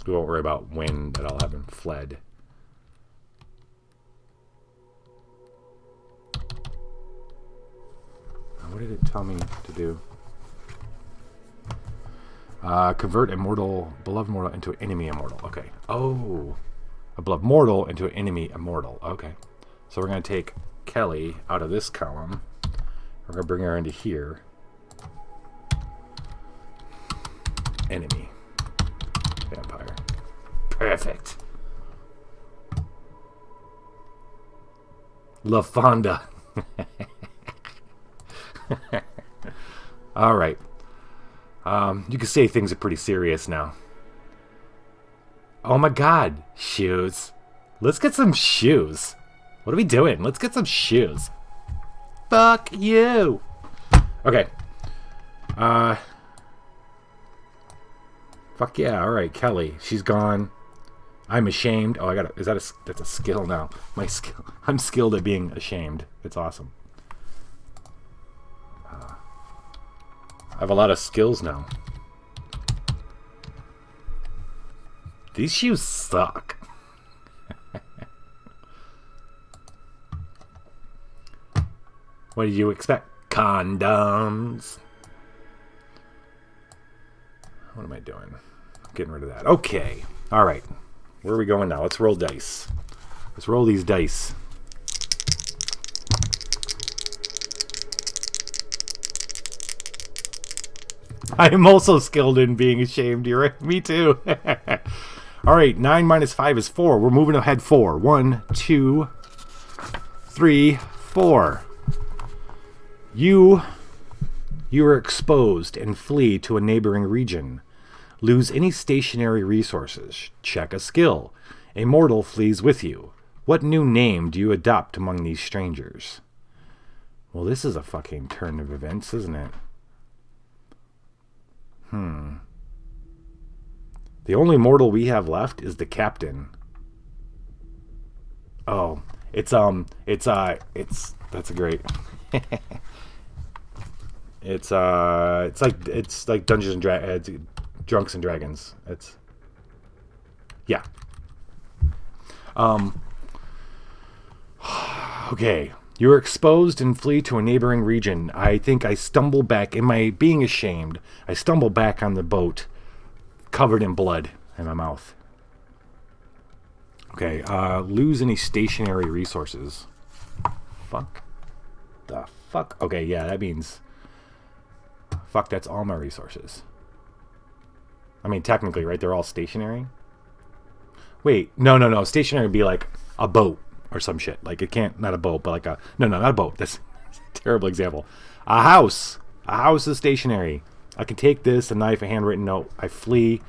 We won't worry about when that all happened. Fled. What did it tell me to do? Convert beloved mortal into an enemy immortal. Okay. Oh. A beloved mortal into an enemy immortal. Okay. So we're going to take Kelly out of this column. We're going to bring her into here. Enemy. Vampire. Perfect. La Fonda. All right. You can say things are pretty serious now. Oh my god, shoes. Let's get some shoes. What are we doing? Let's get some shoes. Fuck you. Okay. Fuck yeah. All right, Kelly. She's gone. I'm ashamed. Oh, that's a skill now. My skill. I'm skilled at being ashamed. It's awesome. I have a lot of skills now. These shoes suck. What did you expect? Condoms. What am I doing? I'm getting rid of that. Okay. All right. Where are we going now? Let's roll dice. Let's roll these dice. I am also skilled in being ashamed. You're right. Me too. All right. 9 minus 5 is 4. We're moving ahead 4. 1, 2, 3, 4. You You are exposed and flee to a neighboring region. Lose any stationary resources. Check a skill. A mortal flees with you. What new name do you adopt among these strangers? Well, this is a fucking turn of events, isn't it? The only mortal we have left is the captain. Oh, that's a great. It's like Dungeons and Drunks and Dragons. Yeah. Okay. You are exposed and flee to a neighboring region. I think I stumble back. In my being ashamed, I stumble back on the boat, covered in blood in my mouth. Okay. Lose any stationary resources. Fuck. The fuck? Okay, yeah, that means... Fuck, that's all my resources. I mean, technically, right? They're all stationary? Wait, no. Stationary would be like a boat or some shit. Like, it can't... Not a boat, but like a... No, not a boat. That's a terrible example. A house. A house is stationary. I can take this, a knife, a handwritten note. I flee.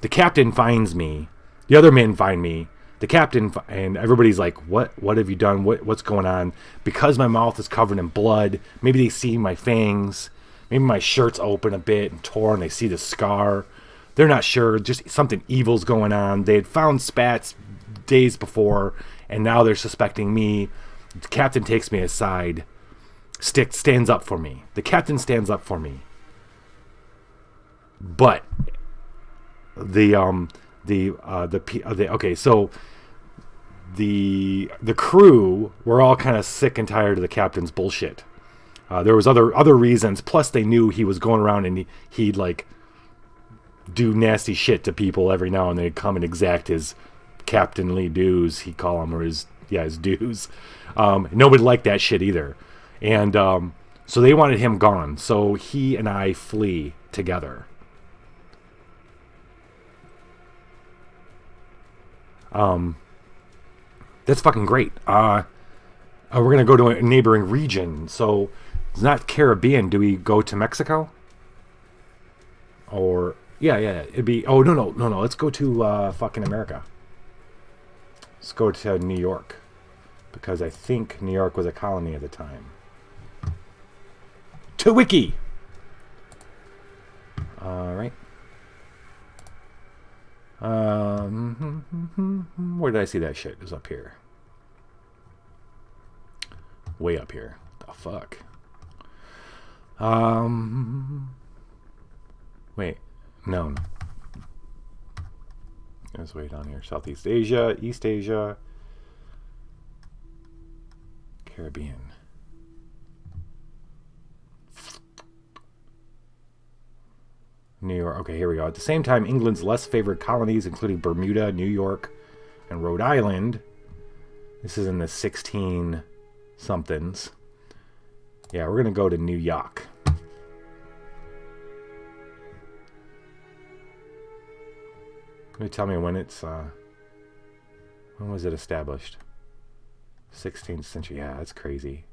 The captain finds me. The other men find me. The captain and everybody's like, what have you done? What's going on? Because my mouth is covered in blood. Maybe they see my fangs. Maybe my shirt's open a bit and torn. They see the scar. They're not sure. Just something evil's going on. They had found spats days before, and now they're suspecting me. The captain takes me aside. Stands up for me. The captain stands up for me. But the crew were all kind of sick and tired of the captain's bullshit. There was other reasons. Plus, they knew he was going around and he'd like do nasty shit to people every now and then. He'd come and exact his captainly dues. He'd call them, or his dues. Nobody liked that shit either, and so they wanted him gone. So he and I flee together. That's fucking great. We're gonna go to a neighboring region. So it's not Caribbean. Do we go to Mexico? Or yeah. It'd be. Oh no. Let's go to fucking America. Let's go to New York, because I think New York was a colony at the time. To Wiki. All right. Where did I see that shit? It was up here. Way up here. The fuck? Wait. No. It was way down here. Southeast Asia, East Asia, Caribbean. New York. Okay, here we go. At the same time, England's less favored colonies, including Bermuda, New York, and Rhode Island. This is in the 16-somethings. Yeah, we're going to go to New York. Can you tell me when it's... when was it established? 16th century. Yeah, that's crazy.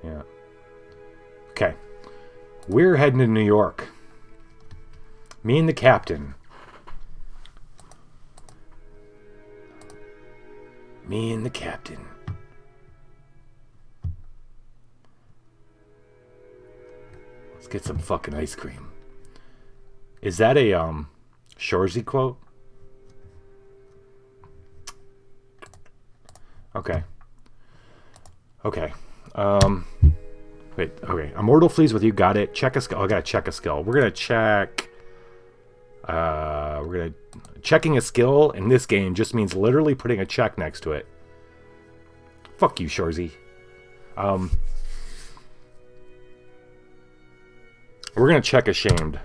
Yeah. Okay. We're heading to New York. Me and the captain. Me and the captain. Let's get some fucking ice cream. Is that a Shorzy quote? Okay. Okay. Wait, okay. A mortal flees with you. Got it. Check a skill. I gotta check a skill. We're gonna check. Checking a skill in this game just means literally putting a check next to it. Fuck you, Shorzy. We're gonna check ashamed.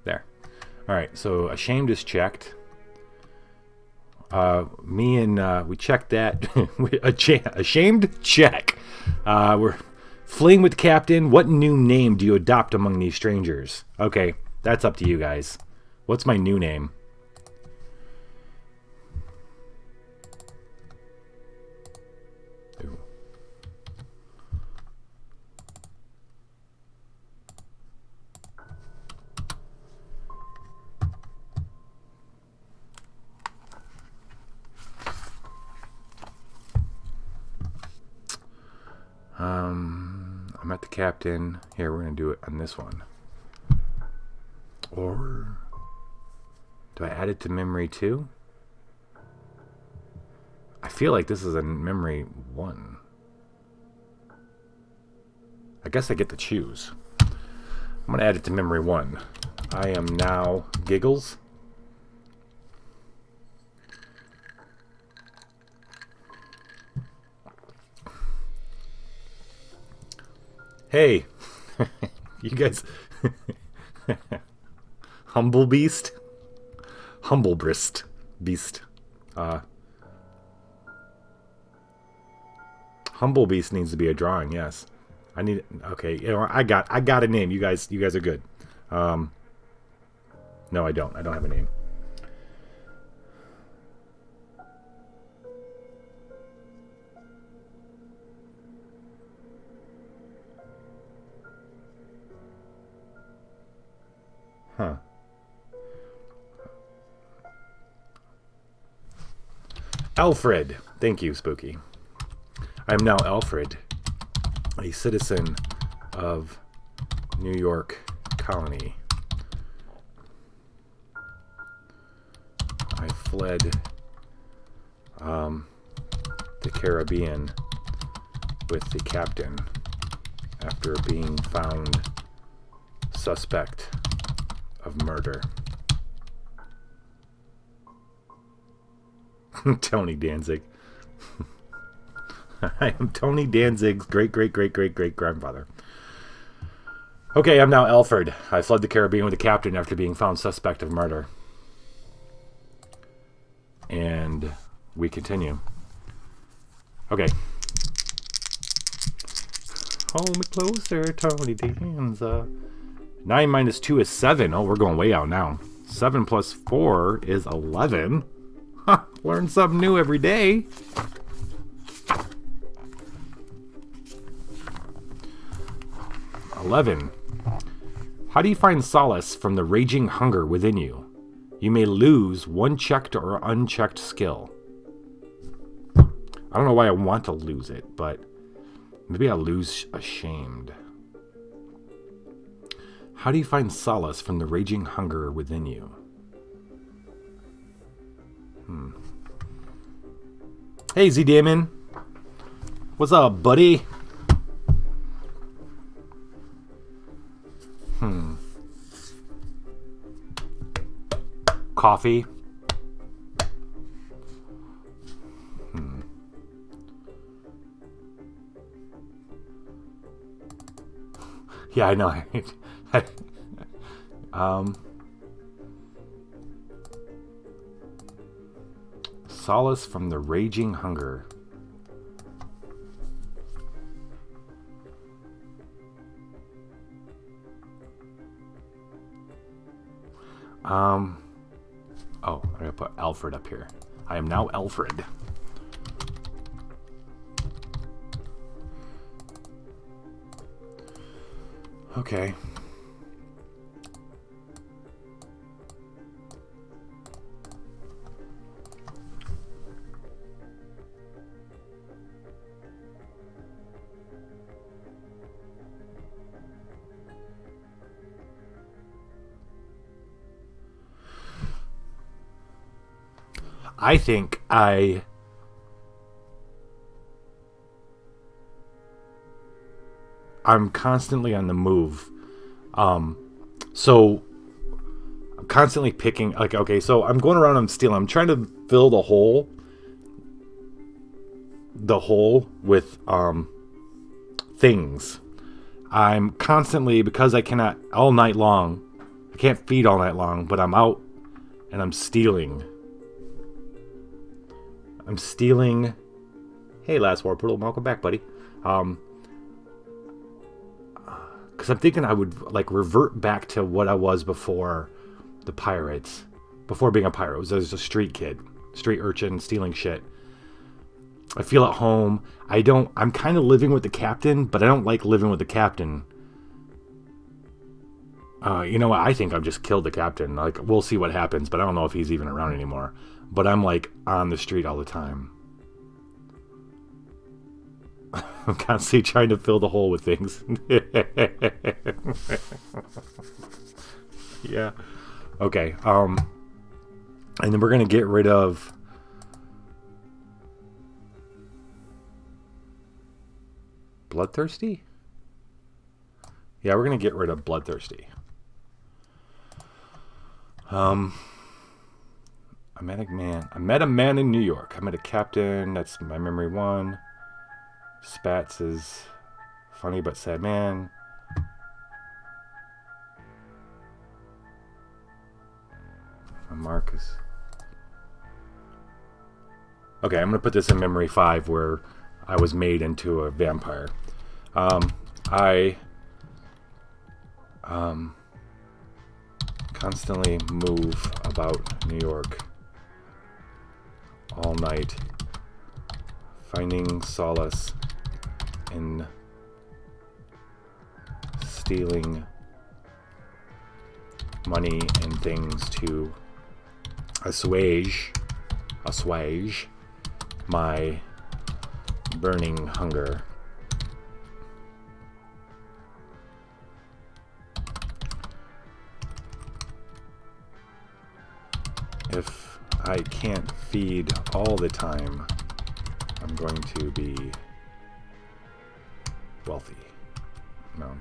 There. All right. So ashamed is checked. Me and we checked that. Ashamed? Check. We're fleeing with the captain. What new name do you adopt among these strangers? Okay, that's up to you guys. What's my new name? captain. Here, we're going to do it on this one. Or do I add it to memory 2? I feel like this is a memory 1. I guess I get to choose. I'm going to add it to memory 1. I am now Giggles. Hey, you guys, Humble Beast, Humble Beast. Humble Beast needs to be a drawing. Yes, I need. Okay, you know, I got a name. You guys are good. No, I don't. I don't have a name. Huh. Alfred. Thank you, Spooky. I am now Alfred, a citizen of New York Colony. I fled the Caribbean with the captain after being found suspect of murder. Tony Danzig. I am Tony Danzig's great-great-great-great-great-grandfather. Okay, I'm now Alfred. I fled the Caribbean with the captain after being found suspect of murder. And we continue. Okay. Hold me closer, Tony Danza. 9 minus 2 is 7. Oh, we're going way out now. 7 plus 4 is 11. Huh, learn something new every day. How do you find solace from the raging hunger within you? You may lose one checked or unchecked skill. I don't know why I want to lose it, but maybe I'll lose ashamed. How do you find solace from the raging hunger within you? Hey, Z-Damon. What's up, buddy? Coffee. Yeah, I know. Solace from the raging hunger. Oh, I'm gonna put Alfred up here. I am now Alfred. Okay. I think I'm constantly on the move. So I'm constantly picking, like, okay, so I'm going around, I'm stealing, I'm trying to fill the hole with, things. I'm constantly, because I cannot all night long, I can't feed all night long, but I'm out and I'm stealing. Hey, Last War Poodle, welcome back, buddy. Because I'm thinking I would, like, revert back to what I was before the pirates. Before being a pirate. I was a street kid. Street urchin, stealing shit. I feel at home. I'm kind of living with the captain, but I don't like living with the captain. You know what? I think I've just killed the captain. Like, we'll see what happens, but I don't know if he's even around anymore. But I'm, like, on the street all the time. I'm constantly trying to fill the hole with things. Yeah. Okay. And then we're gonna get rid of Bloodthirsty? Yeah, we're gonna get rid of Bloodthirsty. I met a man in New York. I met a captain. That's my memory one. Spats is funny but sad man. Marcus. Okay, I'm gonna put this in memory 5 where I was made into a vampire. I constantly move about New York all night, finding solace in stealing money and things to assuage my burning hunger. If I can't feed all the time, I'm going to be wealthy. No.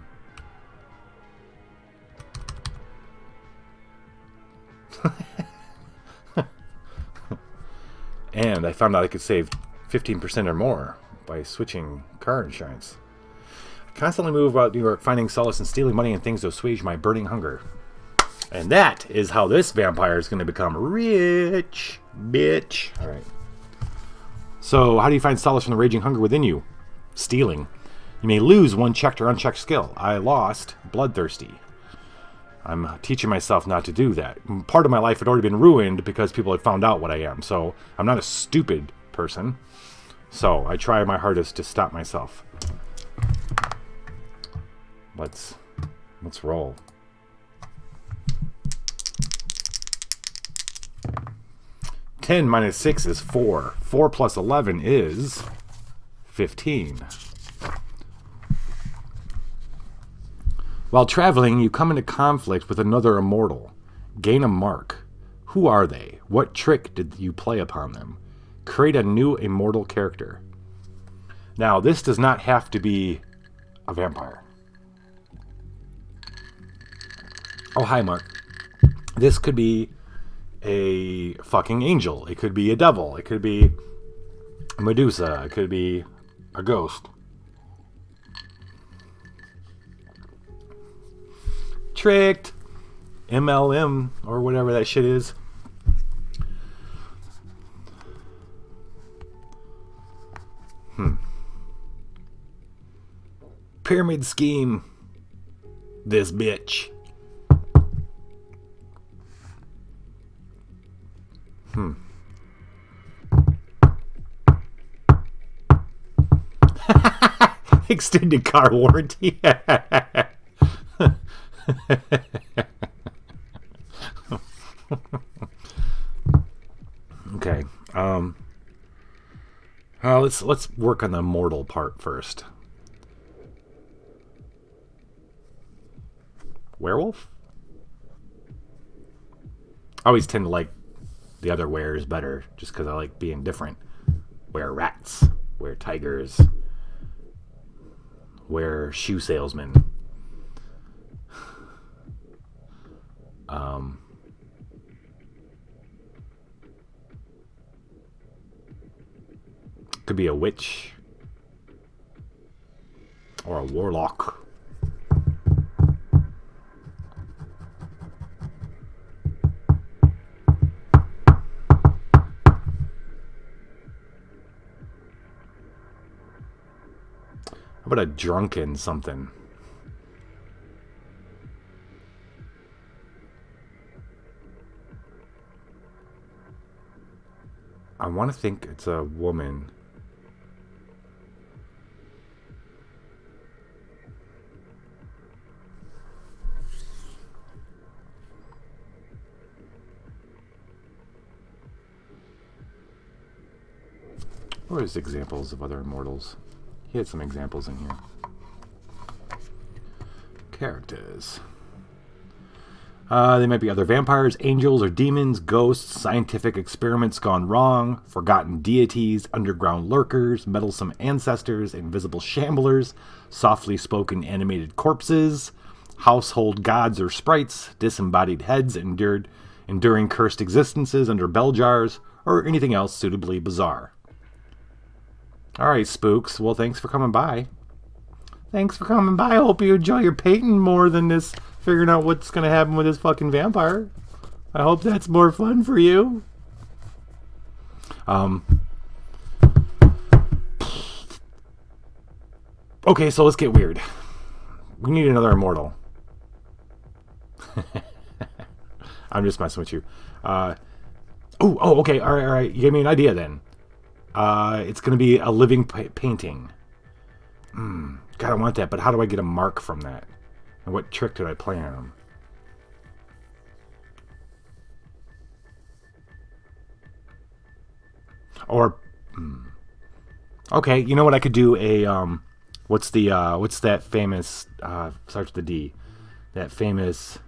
And I found out I could save 15% or more by switching car insurance. I constantly move about New York, finding solace in stealing money and things to assuage my burning hunger. And that is how this vampire is going to become rich, bitch. All right. So, how do you find solace from the raging hunger within you? Stealing. You may lose one checked or unchecked skill. I lost Bloodthirsty. I'm teaching myself not to do that. Part of my life had already been ruined because people had found out what I am. So I'm not a stupid person. So I try my hardest to stop myself. Let's roll. Ten minus 6 is 4. 4 plus 11 is 15. While traveling, you come into conflict with another immortal. Gain a mark. Who are they? What trick did you play upon them? Create a new immortal character. Now, this does not have to be a vampire. Oh, hi, Mark. This could be a fucking angel. It could be a devil. It could be Medusa. It could be a ghost. Tricked. MLM or whatever that shit is. Pyramid scheme. This bitch. Extended car warranty. Okay. Let's work on the mortal part first. Werewolf? I always tend to like the other wears better, just because I like being different. Wear rats, wear tigers, wear shoe salesmen. Could be a witch or a warlock. How about a drunken something? I want to think it's a woman. Or is examples of other immortals? He had some examples in here. Characters. They might be other vampires, angels, or demons, ghosts, scientific experiments gone wrong, forgotten deities, underground lurkers, meddlesome ancestors, invisible shamblers, softly spoken animated corpses, household gods or sprites, disembodied heads, enduring cursed existences under bell jars, or anything else suitably bizarre. Alright, spooks. Well, thanks for coming by. Thanks for coming by. I hope you enjoy your painting more than this figuring out what's going to happen with this fucking vampire. I hope that's more fun for you. Okay, so let's get weird. We need another immortal. I'm just messing with you. Okay. All right. You gave me an idea then. It's going to be a living painting. God, I want that, but how do I get a mark from that? And what trick did I play on him? Or, okay, you know what? I could do a what's that famous starts with the D? That famous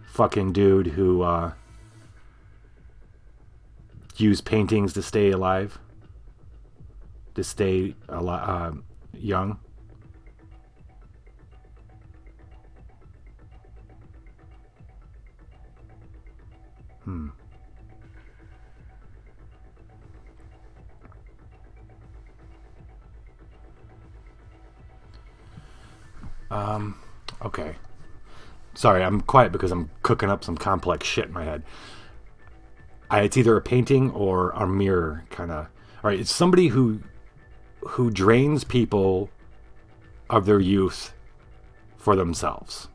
fucking dude who used paintings to stay alive, to stay young. Okay. Sorry, I'm quiet because I'm cooking up some complex shit in my head. It's either a painting or a mirror, kind of. All right, it's somebody who drains people of their youth for themselves.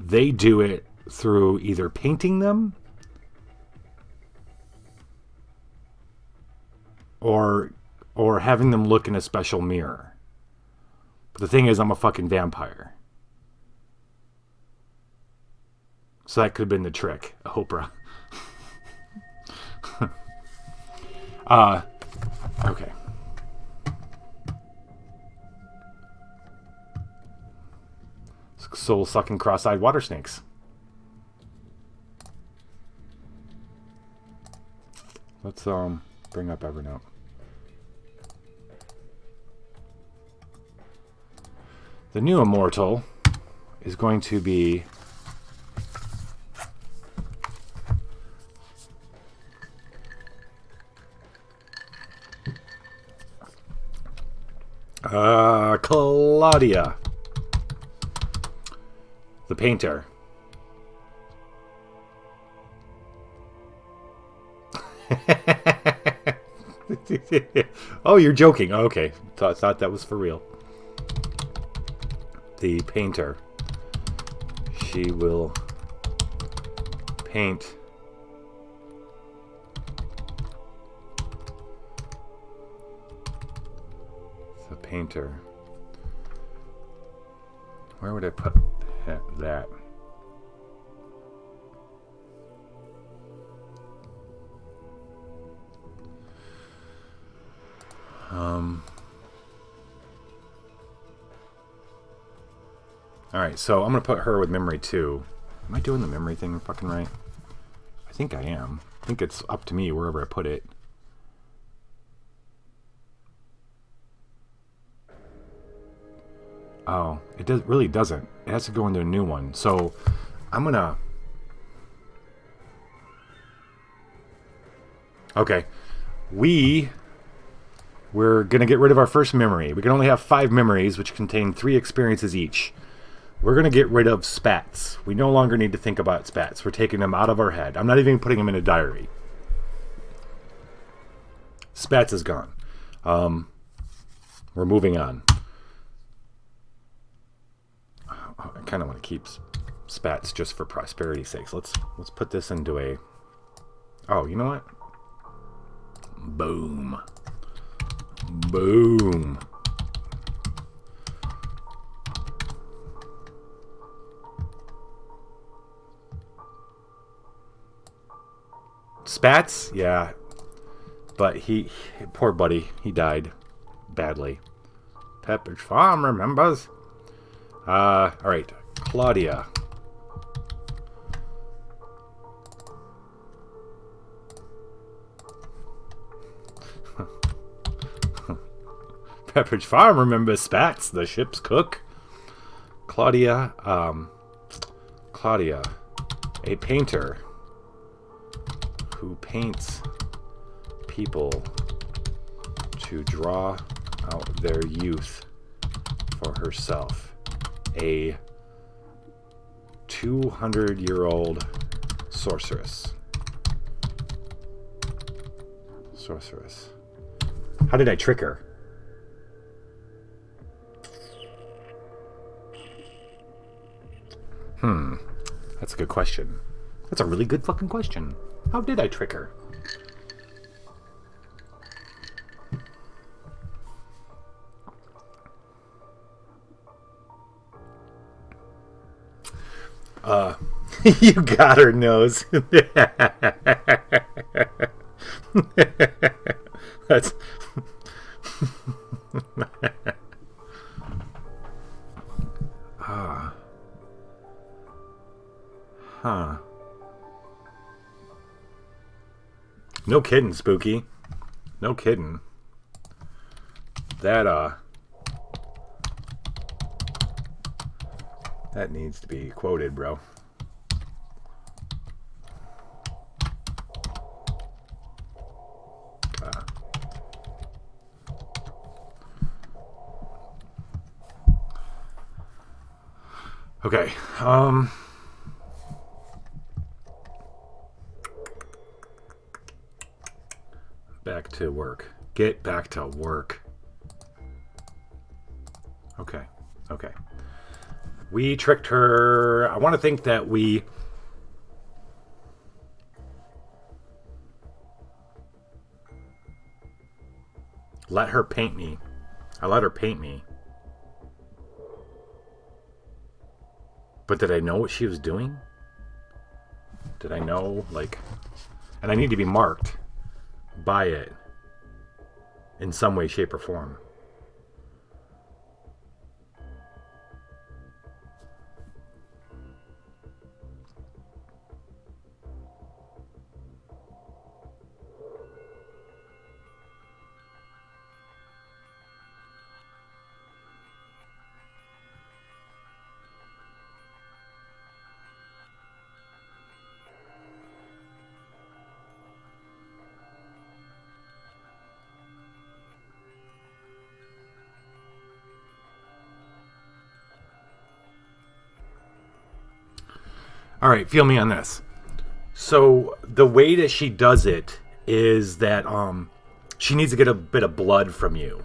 They do it through either painting them or having them look in a special mirror. But the thing is, I'm a fucking vampire. So that could have been the trick, Oprah. Okay. Soul-sucking cross-eyed water snakes. Let's bring up Evernote. The new immortal is going to be Claudia, the painter. Oh, you're joking. Oh, okay. Thought that was for real. The painter. She will paint the painter. Where would I put that? Alright, so I'm going to put her with memory 2. Am I doing the memory thing fucking right? I think I am. I think it's up to me wherever I put it. Oh, it really doesn't. It has to go into a new one. So I'm going to... Okay. We're going to get rid of our first memory. We can only have 5 memories, which contain 3 experiences each. We're going to get rid of spats. We no longer need to think about spats. We're taking them out of our head. I'm not even putting them in a diary. Spats is gone. We're moving on. I kind of want to keep spats just for prosperity's sake. Let's put this into a... Oh, you know what? Boom. Boom. Spats? Yeah. But poor buddy, he died. badly. Pepperidge Farm remembers. Alright. Claudia. Pepperidge Farm remembers Spats, the ship's cook. Claudia, a painter who paints people to draw out their youth for herself. A 200-year-old sorceress. How did I trick her? That's a good question. That's a really good fucking question. How did I trick her? You got her nose. That's... Huh. No kidding, Spooky. No kidding. That needs to be quoted, bro. Okay. Back to work. Get back to work. Okay. We tricked her. I want to think that we... let her paint me. I let her paint me. But did I know what she was doing? Did I know, like... And I need to be marked by it in some way, shape, or form. All right, feel me on this. So the way that she does it is that she needs to get a bit of blood from you.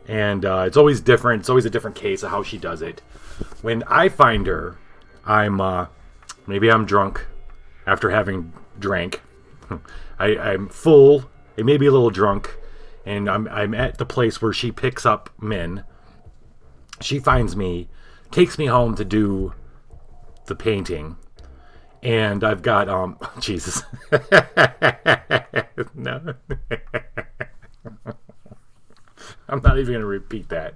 And it's always different. It's always a different case of how she does it. When I find her, maybe I'm drunk after having drank. I'm full, and maybe a little drunk, and I'm at the place where she picks up men. She finds me, takes me home to do the painting, and I've got Jesus. No. I'm not even gonna repeat that.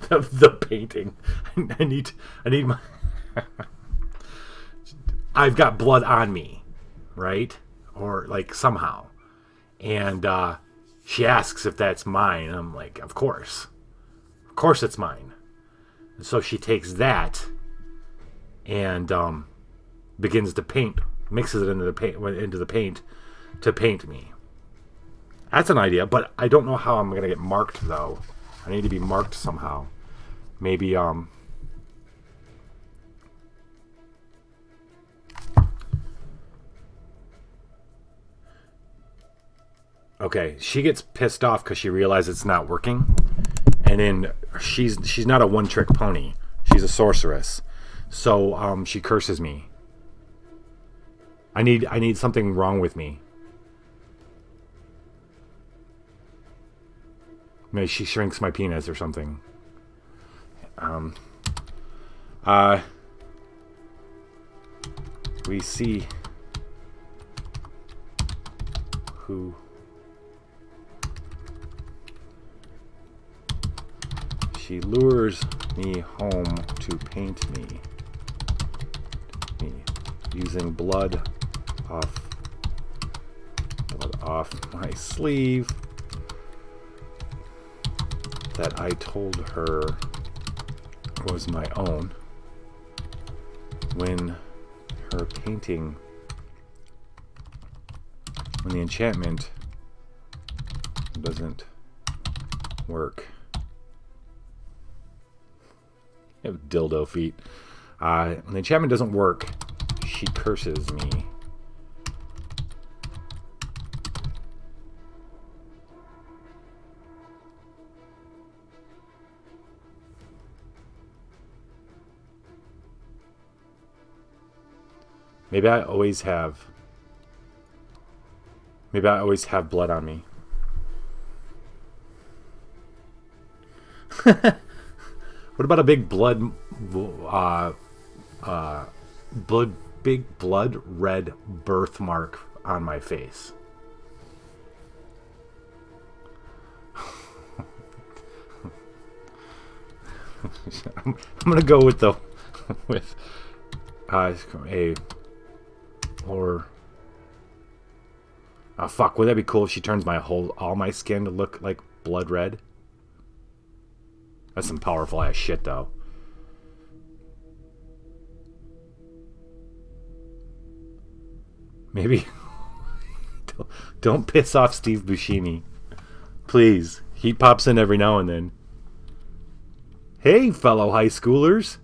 The painting. I need my I've got blood on me, right? Or like somehow. And she asks if that's mine. And I'm like, of course. Of course it's mine. And so she takes that and begins to paint, mixes it into the paint to paint me. That's an idea, but I don't know how I'm gonna get marked though. I need to be marked somehow. Maybe okay, she gets pissed off because she realizes it's not working, and then she's not a one-trick pony. She's a sorceress. So she curses me. I need something wrong with me. Maybe she shrinks my penis or something. We see She lures me home to paint me. Using blood off my sleeve that I told her was my own when the enchantment doesn't work. I have dildo feet. When the enchantment doesn't work, she curses me. Maybe I always have blood on me. What about a big big blood red birthmark on my face? I'm gonna go with fuck, would that be cool if she turns all my skin to look like blood red? That's some powerful ass shit, though. Maybe don't piss off Steve Buscemi, please. He pops in every now and then. Hey, fellow high schoolers.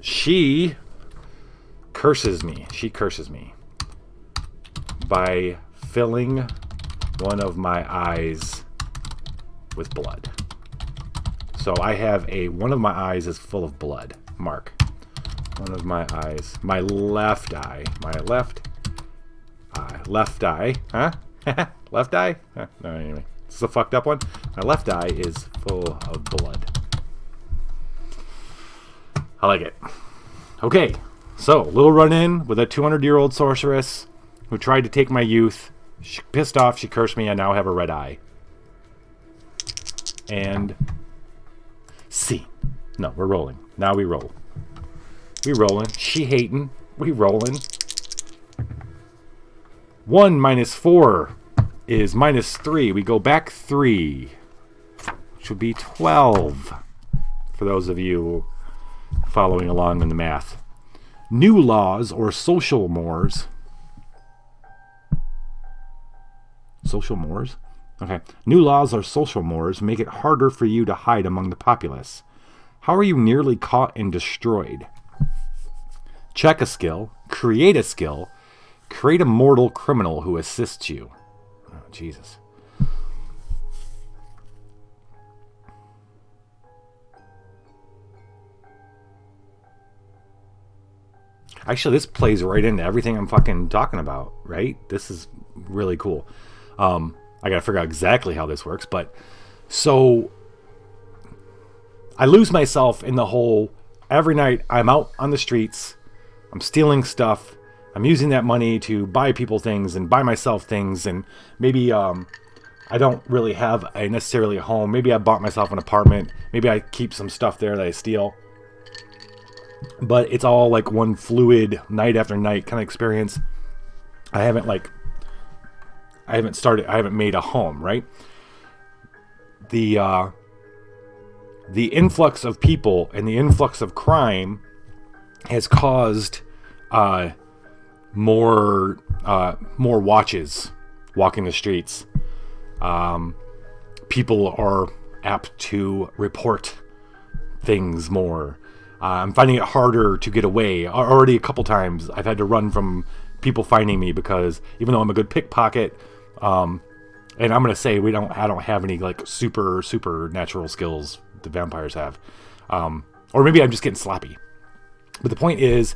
She curses me by filling one of my eyes with blood. So I have one of my eyes is full of blood. Mark. One of my eyes. My left eye. Left eye. Huh? Left eye? Huh? No, anyway. This is a fucked up one. My left eye is full of blood. I like it. Okay. So, little run-in with a 200-year-old sorceress who tried to take my youth. She pissed off. She cursed me. I now have a red eye. And... see. No, we're rolling. Now we roll. We rolling. She hating. We rolling. 1 minus 4 is minus 3. We go back 3. Which would be 12. For those of you following along in the math. New laws or social mores. Social mores? Okay. New laws or social mores make it harder for you to hide among the populace. How are you nearly caught and destroyed? Check a skill. Create a skill. Create a mortal criminal who assists you. Oh, Jesus. Actually, this plays right into everything I'm fucking talking about, right? This is really cool. I gotta figure out exactly how this works, but so I lose myself in the whole, every night I'm out on the streets, I'm stealing stuff, I'm using that money to buy people things and buy myself things, and maybe I don't really have necessarily a home. Maybe I bought myself an apartment, maybe I keep some stuff there that I steal. But it's all like one fluid night after night kind of experience. I haven't made a home, right? The influx of people and the influx of crime has caused more watches walking the streets. People are apt to report things more. I'm finding it harder to get away. Already a couple times I've had to run from people finding me because even though I'm a good pickpocket, and I'm gonna say I don't have any like super natural skills the vampires have, or maybe I'm just getting sloppy. But the point is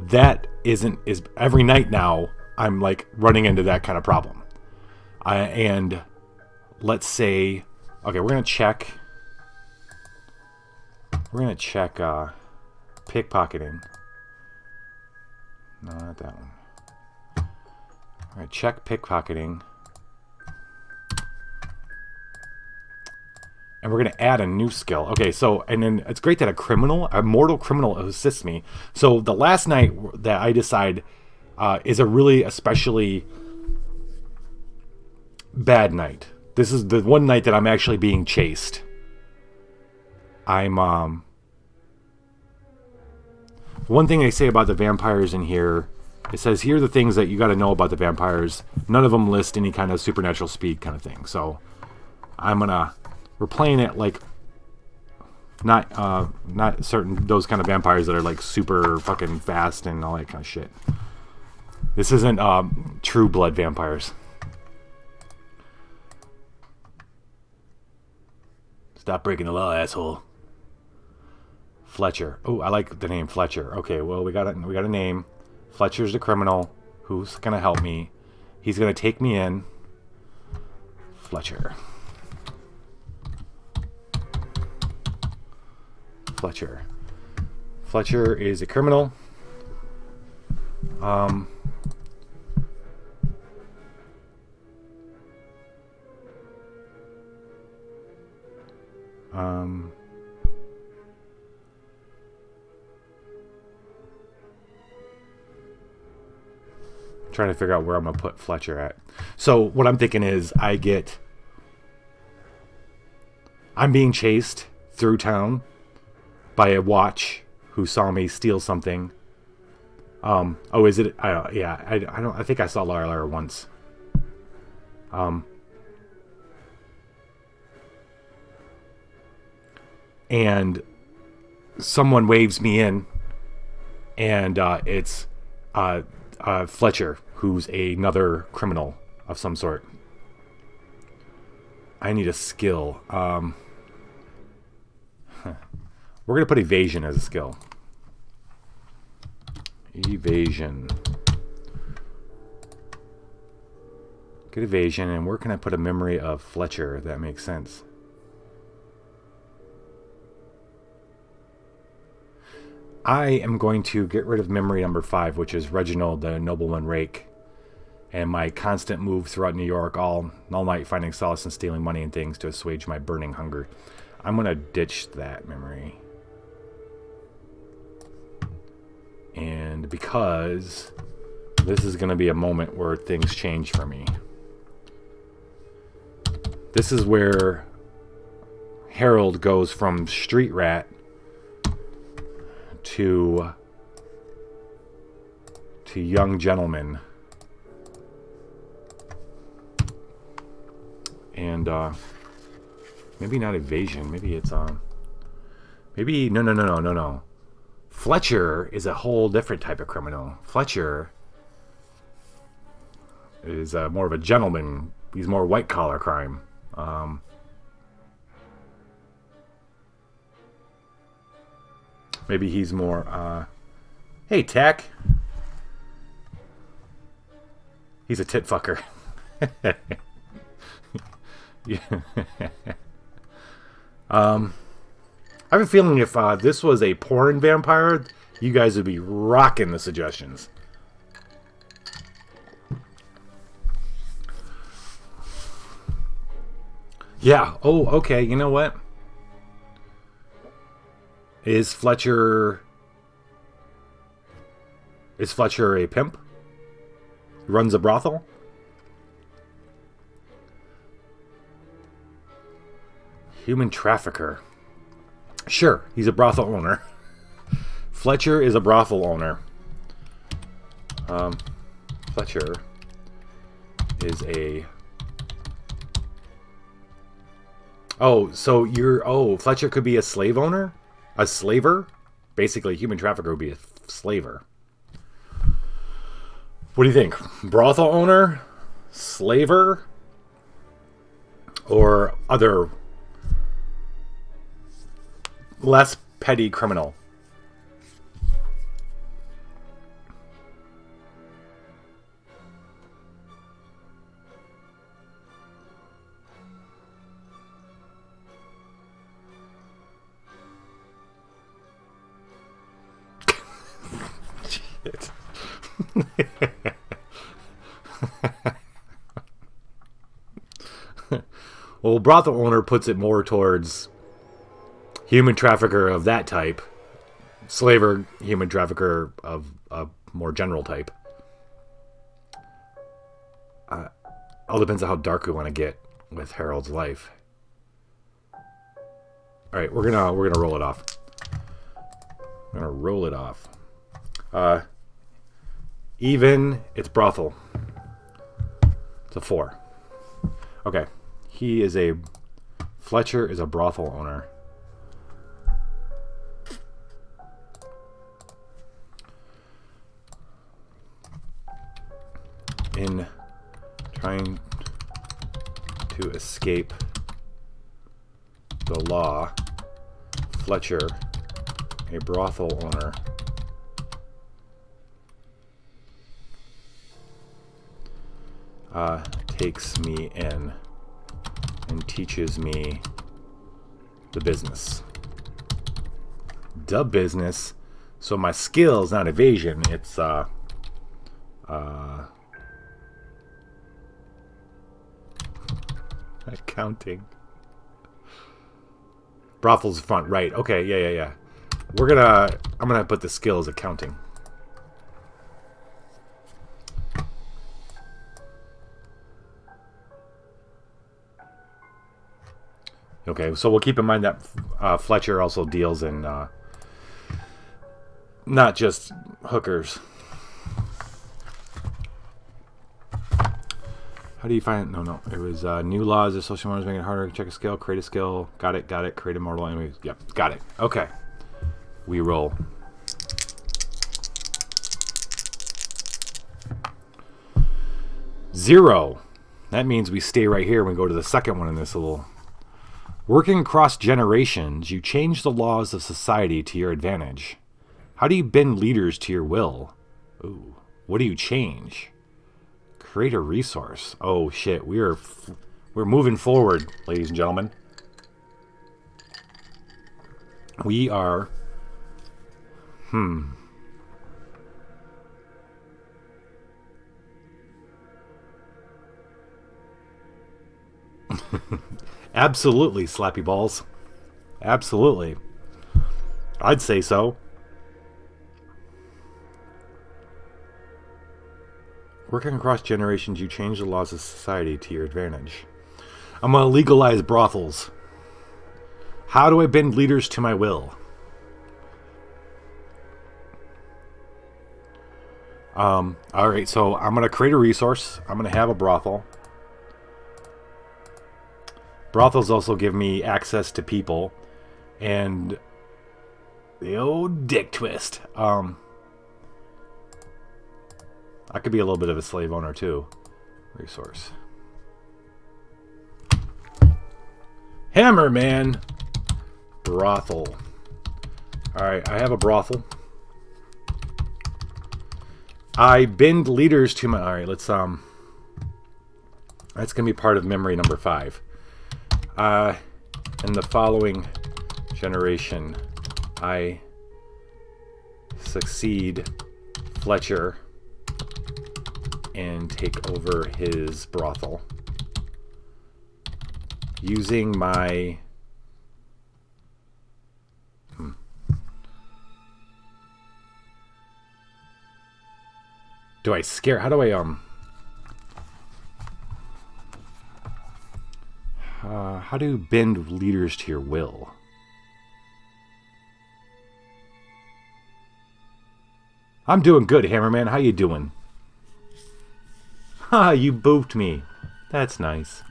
that is every night now I'm like running into that kind of problem. And let's say, okay, we're gonna check pickpocketing. No, not that one. All right, check pickpocketing. And we're going to add a new skill. Okay, so, and then it's great that a mortal criminal assists me. So the last night that I decide is a really especially bad night. This is the one night that I'm actually being chased. One thing they say about the vampires in here, it says here are the things that you got to know about the vampires. None of them list any kind of supernatural speed kind of thing. So we're playing it like not certain those kind of vampires that are like super fucking fast and all that kind of shit. This isn't true blood vampires. Stop breaking the law, asshole. Fletcher. Oh, I like the name Fletcher. Okay, well we got a name. Fletcher's the criminal who's gonna help me. He's gonna take me in. Fletcher. Fletcher is a criminal. Trying to figure out where I'm gonna put Fletcher at. So what I'm thinking is I'm being chased through town by a watch who saw me steal something. Oh, is it? I think I saw Lara once. And someone waves me in, and it's Fletcher, who's another criminal of some sort. I need a skill. We're going to put evasion as a skill. Evasion. Good evasion. And where can I put a memory of Fletcher, if that makes sense? I am going to get rid of memory number 5, which is Reginald the Nobleman Rake. And my constant move throughout New York, all night finding solace and stealing money and things to assuage my burning hunger. I'm going to ditch that memory. And because this is going to be a moment where things change for me. This is where Harold goes from street rat to young gentleman. And maybe not evasion, maybe it's maybe no. Fletcher is a whole different type of criminal. Fletcher is more of a gentleman. He's more white collar crime. Maybe he's more hey Tack. He's a tit fucker. Yeah. I have a feeling if this was a porn vampire, you guys would be rocking the suggestions. Yeah. Oh, okay. You know what? Is Fletcher a pimp? Runs a brothel? Human trafficker. Sure, he's a brothel owner. Fletcher is a brothel owner. Fletcher is a... Oh, so Fletcher could be a slave owner? A slaver? Basically, a human trafficker would be a slaver. What do you think? Brothel owner? Slaver? Or other less petty criminal? Shit. Well, brothel owner puts it more towards human trafficker of that type, slaver human trafficker of a more general type. All depends on how dark we want to get with Harold's life. All right, we're gonna roll it off. I'm gonna roll it off. Even, it's brothel. It's a 4. Okay, Fletcher is a brothel owner. In trying to escape the law, Fletcher, a brothel owner, takes me in and teaches me the business. The business. So my skill is not evasion, it's accounting. Brothel's front, right. Okay, yeah. I'm gonna put the skill as accounting. Okay, so we'll keep in mind that Fletcher also deals in not just hookers. How do you find... No. It was new laws of social mores making it harder to check a skill. Create a skill. Got it. Create immortal enemies. Yep, got it. Okay. We roll. Zero. That means we stay right here and we go to the second one in this little... Working across generations, you change the laws of society to your advantage. How do you bend leaders to your will? Ooh. What do you change? Create a resource. Oh shit, we're moving forward, ladies and gentlemen. We are Absolutely, slappy balls. Absolutely. I'd say so. Working across generations, you change the laws of society to your advantage. I'm going to legalize brothels. How do I bend leaders to my will? Alright, so I'm going to create a resource. I'm going to have a brothel. Brothels also give me access to people. And the old dick twist. I could be a little bit of a slave owner too. Resource. Hammerman. Brothel. Alright, I have a brothel. I bend leaders to my... Alright, let's... That's going to be part of memory number 5. In the following generation, I succeed Fletcher and take over his brothel using my do I scare how do I how do you bend leaders to your will? I'm doing good, Hammerman. How you doing? Ha, you booped me. That's nice.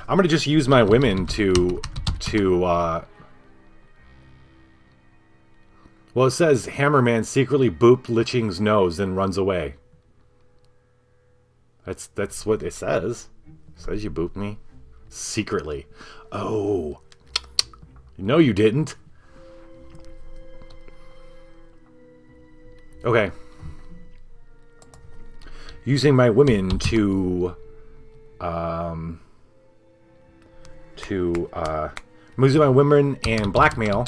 I'm gonna just use my women to well, it says Hammerman secretly booped Liching's nose, then runs away. That's what it says. It says you booped me secretly. Oh, no, you didn't. Okay. Using my women to using my women and blackmail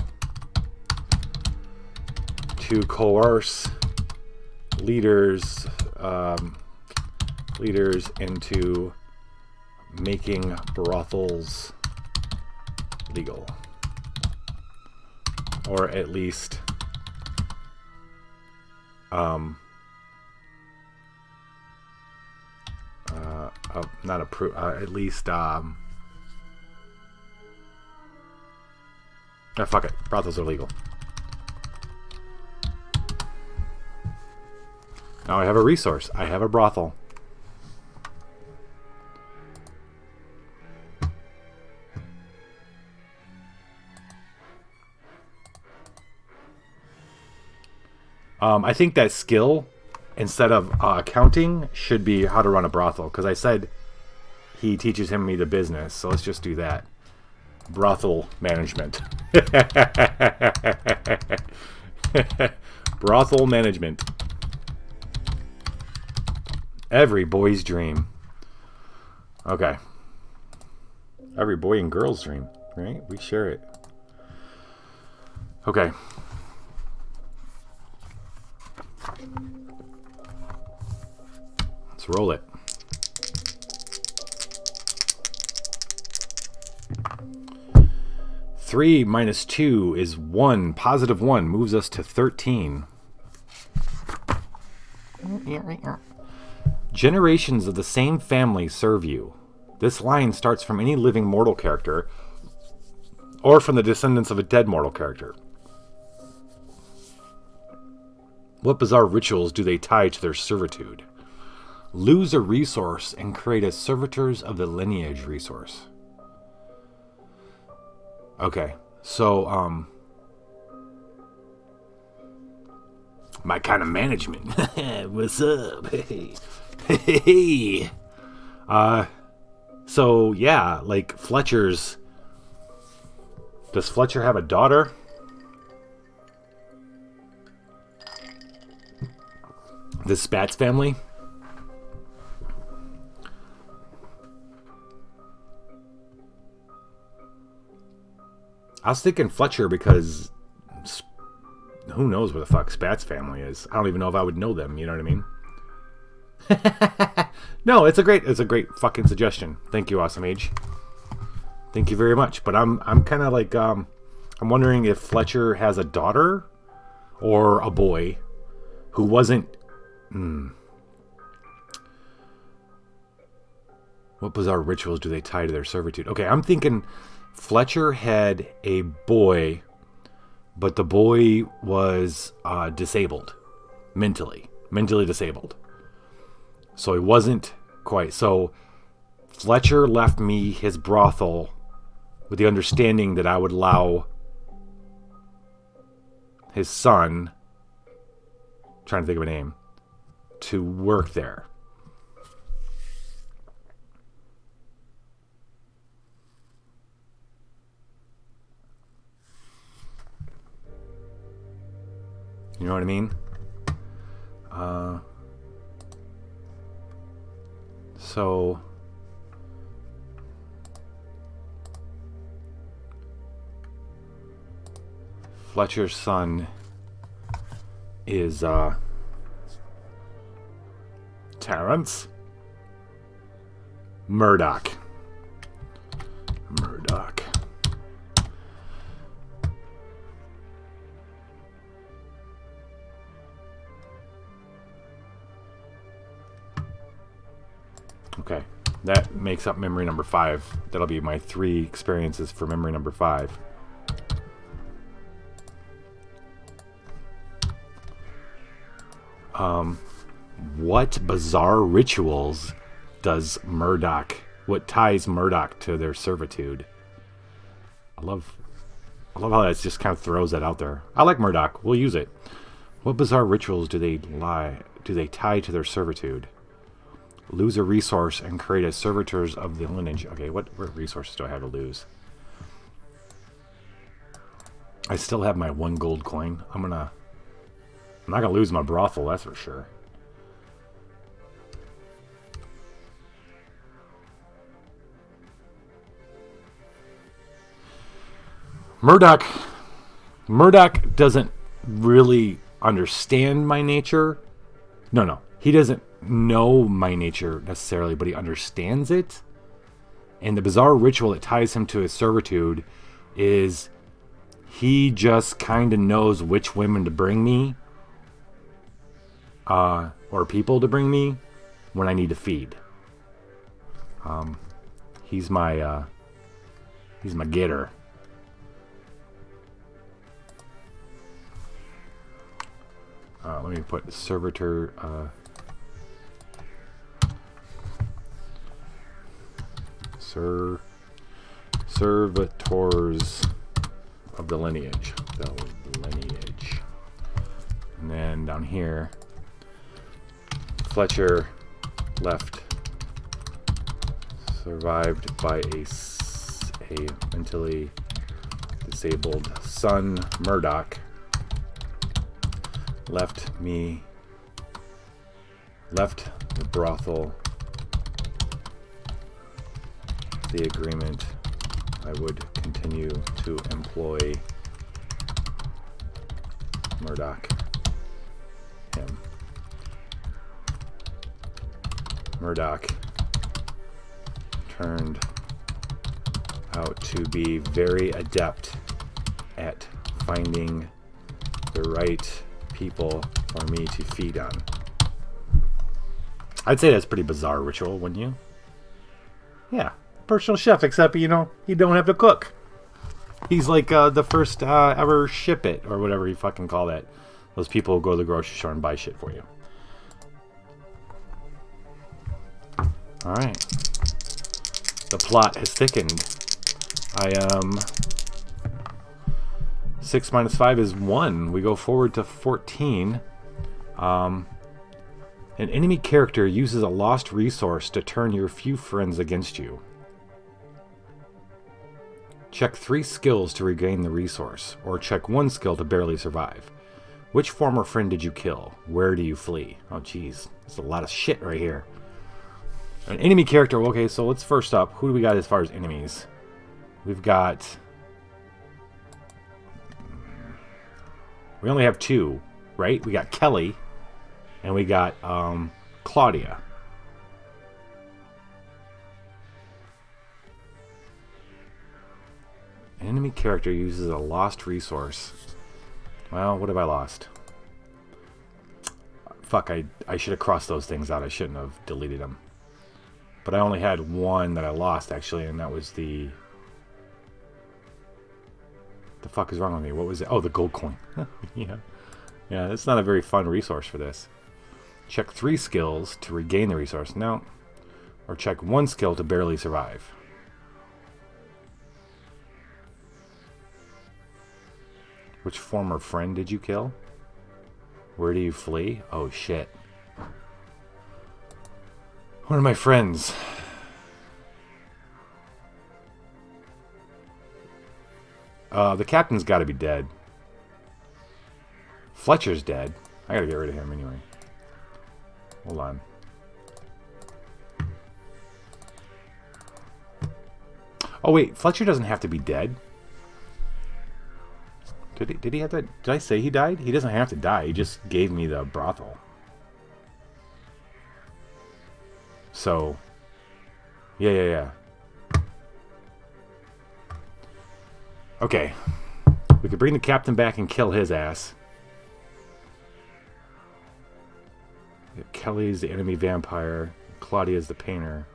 to coerce leaders into making brothels legal, or at least not approve, at least fuck it, brothels are legal. Now I have a resource. I have a brothel. I think that skill, instead of accounting, should be how to run a brothel. Because I said he teaches me the business. So let's just do that. Brothel management. Brothel management. Every boy's dream. Okay. Every boy and girl's dream, right? We share it. Okay. Let's roll it. Three minus 2 is 1. Positive 1 moves us to 13. Generations of the same family serve you. This line starts from any living mortal character or from the descendants of a dead mortal character. What bizarre rituals do they tie to their servitude? Lose a resource and create a servitors of the lineage resource. Okay, so, my kind of management. What's up? Hey. Hey. So, yeah, like Fletcher's... Does Fletcher have a daughter? The Spats family? I was thinking Fletcher because who knows where the fuck Spats family is. I don't even know if I would know them, you know what I mean? No, it's a great fucking suggestion. Thank you, Awesome Age. Thank you very much. But I'm kind of like I'm wondering if Fletcher has a daughter or a boy who wasn't What bizarre rituals do they tie to their servitude? Okay, I'm thinking Fletcher had a boy, but the boy was disabled, mentally disabled. So he wasn't quite. So Fletcher left me his brothel with the understanding that I would allow his son, trying to think of a name, to work there. You know what I mean? So Fletcher's son is Terrence Murdoch. Okay, that makes up memory number 5. That'll be my 3 experiences for memory number 5. What bizarre rituals does Murdoch, what ties Murdoch to their servitude? I love how that just kind of throws that out there. I like Murdoch. We'll use it. What bizarre rituals do they tie to their servitude? Lose a resource and create a servitors of the lineage. Okay, what resources do I have to lose? I still have my 1 gold coin. I'm not gonna lose my brothel, that's for sure. Murdoch doesn't really understand my nature No. He doesn't know my nature necessarily, but he understands it. And the bizarre ritual that ties him to his servitude is he just kind of knows which women to bring me, or people to bring me when I need to feed. He's my getter. Let me put servitor. Servitors of the lineage. And then down here, Fletcher left, survived by a mentally disabled son, Murdoch. Left the brothel. The agreement, I would continue to employ Murdoch. Him. Murdoch turned out to be very adept at finding the right people for me to feed on. I'd say that's a pretty bizarre ritual, wouldn't you? Yeah. Personal chef, except, you don't have to cook. He's like the first ever ship it, or whatever you fucking call that. Those people who go to the grocery store and buy shit for you. Alright. The plot has thickened. I 6 minus 5 is 1. We go forward to 14. An enemy character uses a lost resource to turn your few friends against you. Check 3 skills to regain the resource, or check 1 skill to barely survive. Which former friend did you kill? Where do you flee? Oh, jeez. There's a lot of shit right here. An enemy character. Okay, so let's first up. Who do we got as far as enemies? We've got... We only have 2, right? We got Kelly, and we got Claudia. An enemy character uses a lost resource. Well, what have I lost? Fuck, I should have crossed those things out. I shouldn't have deleted them. But I only had 1 that I lost, actually, and that was the... The fuck is wrong with me? What was it? Oh, the gold coin. Yeah. Yeah, that's not a very fun resource for this. Check 3 skills to regain the resource. No. Or check 1 skill to barely survive. Which former friend did you kill? Where do you flee? Oh, shit. One of my friends. The captain's got to be dead. Fletcher's dead. I gotta get rid of him anyway. Hold on. Oh, wait. Fletcher doesn't have to be dead. Did he have to... Did I say he died? He doesn't have to die. He just gave me the brothel. So... Yeah. Okay. We could bring the captain back and kill his ass. Kelly's the enemy vampire. Claudia's the painter.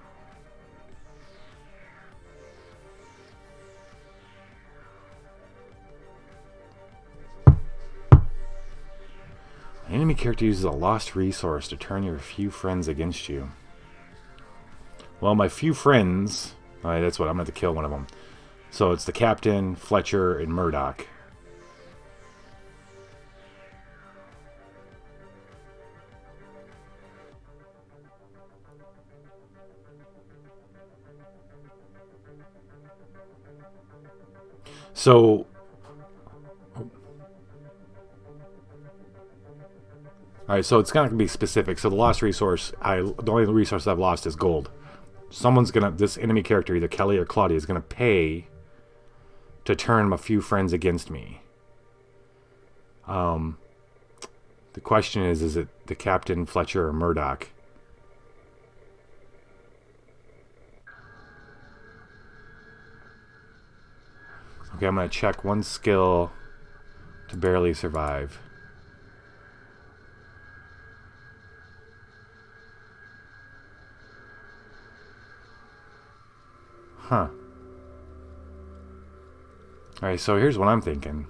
An enemy character uses a lost resource to turn your few friends against you. Well, my few friends... Alright, that's what I'm going to have to kill one of them. So it's the captain, Fletcher, and Murdoch. So... Alright, so it's going to be specific. So the lost resource, the only resource I've lost is gold. Someone's going to... This enemy character, either Kelly or Claudia, is going to pay to turn a few friends against me. The question is it the Captain, Fletcher, or Murdoch? Okay, I'm going to check one skill to barely survive. Huh. Alright, so here's what I'm thinking.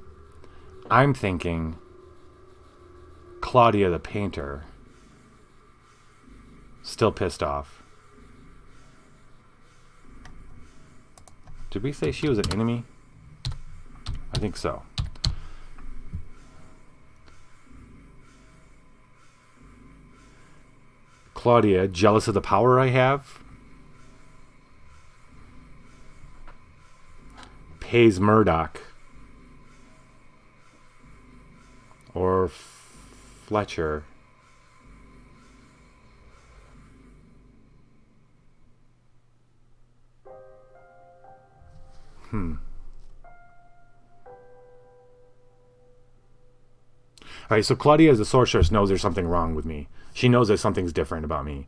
I'm thinking Claudia the painter. Still pissed off. Did we say she was an enemy? I think so. Claudia, jealous of the power I have, pays Murdoch or Fletcher. Alright, so Claudia as a sorceress knows there's something wrong with me. She knows that something's different about me.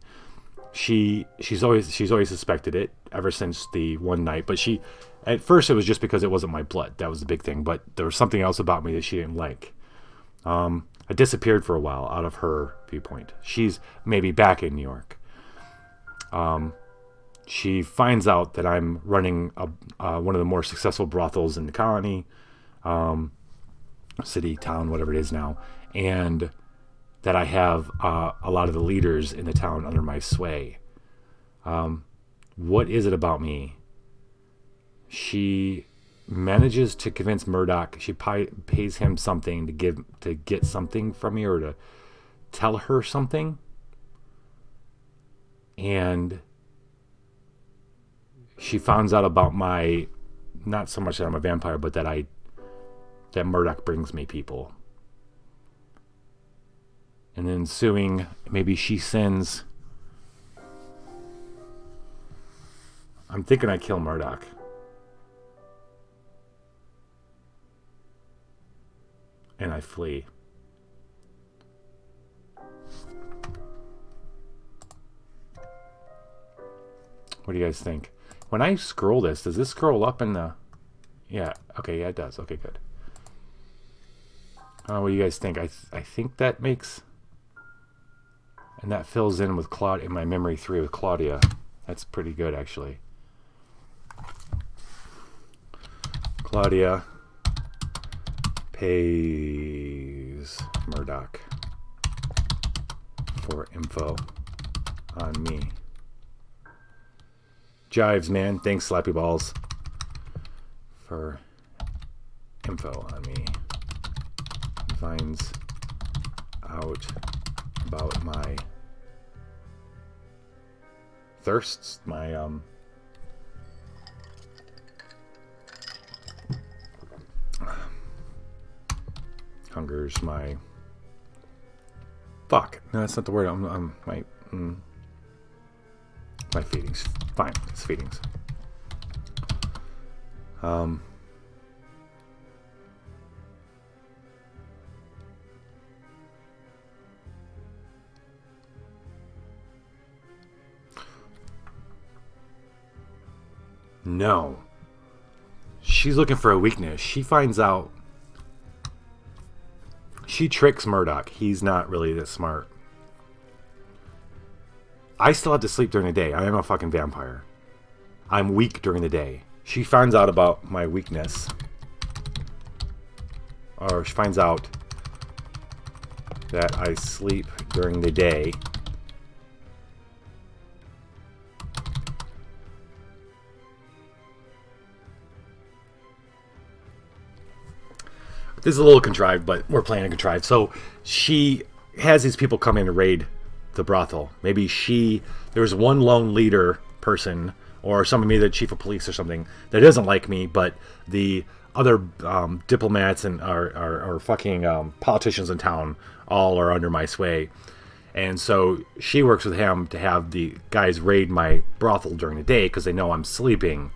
She's always suspected it ever since the one night, but at first it was just because it wasn't my blood. That was the big thing, but there was something else about me that she didn't like. I disappeared for a while out of her viewpoint. She's maybe back in New York. She finds out that I'm running one of the more successful brothels in the colony, city, town, whatever it is now, and that I have a lot of the leaders in the town under my sway. What is it about me? She manages to convince Murdoch. She pays him something to get something from me, or to tell her something, and she finds out about my, not so much that I'm a vampire, but that Murdoch brings me people. And then ensuing, maybe she sends... I'm thinking I kill Murdoch. And I flee. What do you guys think? When I scroll this, does this scroll up in the... Yeah, okay, yeah, it does. Okay, good. What do you guys think? I think that makes... And that fills in with Claudia, in my memory 3 with Claudia. That's pretty good, actually. Claudia pays Murdoch for info on me. Jives, man. Thanks, Slappy Balls, for info on me. He finds out about my thirsts, my hungers, my fuck. No, that's not the word. My feedings. Fine, it's feedings. No. She's looking for a weakness. She finds out. She tricks Murdoch. He's not really that smart. I still have to sleep during the day. I am a fucking vampire. I'm weak during the day. She finds out about my weakness. Or she finds out that I sleep during the day. This is a little contrived, but we're playing it contrived. So she has these people come in and raid the brothel. Maybe there's one lone leader person, or somebody, the chief of police or something, that doesn't like me, but the other diplomats and our fucking politicians in town all are under my sway. And so she works with him to have the guys raid my brothel during the day because they know I'm sleeping.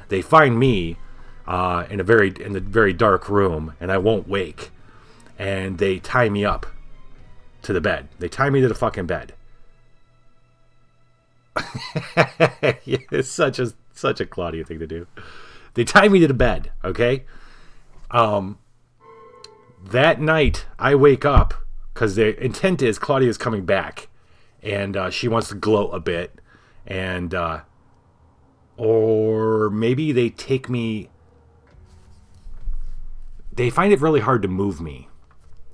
They find me in the very dark room, and I won't wake. And they tie me up to the bed. They tie me to the fucking bed. It's such a Claudia thing to do. They tie me to the bed, okay? That night, I wake up because the intent is Claudia's coming back, and she wants to gloat a bit, and or maybe they take me. They find it really hard to move me.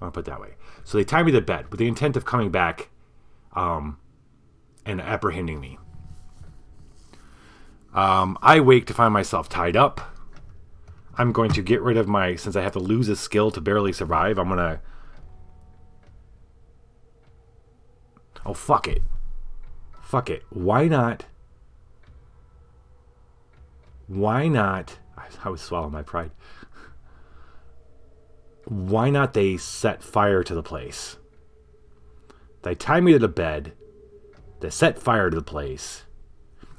I'll put it that way. So they tie me to the bed with the intent of coming back, and apprehending me. I wake to find myself tied up. I'm going to get rid of since I have to lose a skill to barely survive, I'm going to... Oh, fuck it. Fuck it. Why not... I was swallowing my pride. Why not they set fire to the place? They tie me to the bed. They set fire to the place.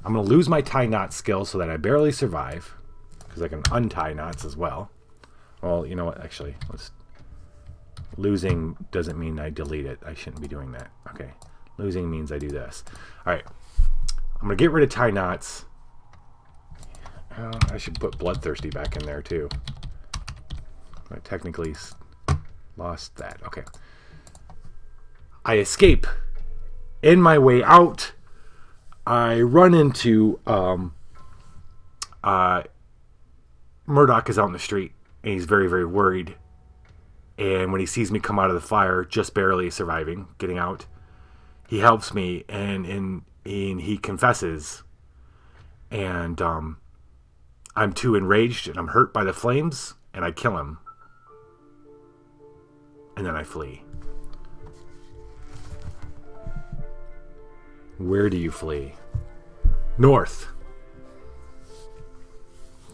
I'm going to lose my tie knot skill so that I barely survive. Because I can untie knots as well. Well, you know what? Actually, losing doesn't mean I delete it. I shouldn't be doing that. Okay. Losing means I do this. Alright. I'm going to get rid of tie knots. I should put bloodthirsty back in there too. I technically lost that. Okay. I escape. In my way out, I run into Murdoch is out in the street, and he's very, very worried. And when he sees me come out of the fire, just barely surviving, getting out, he helps me, and he confesses. And I'm too enraged, and I'm hurt by the flames, and I kill him. And then I flee. Where do you flee? North.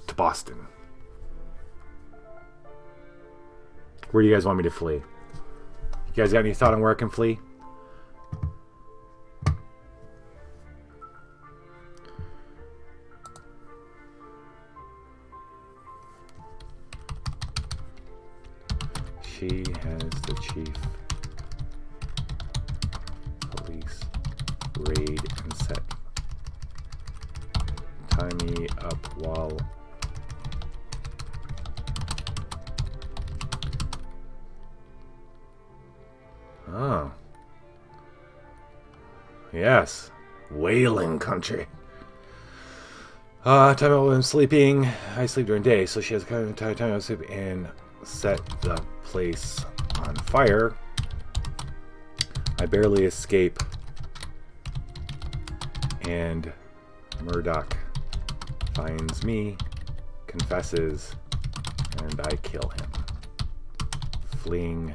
To Boston. Where do you guys want me to flee? You guys got any thought on where I can flee? She has the chief police raid and set. Tie me up while oh. Yes. Whaling country. Time out when I'm sleeping. I sleep during day, so she has kind of time to sleep and set the place on fire. I barely escape. And Murdoch finds me, confesses, and I kill him. Fleeing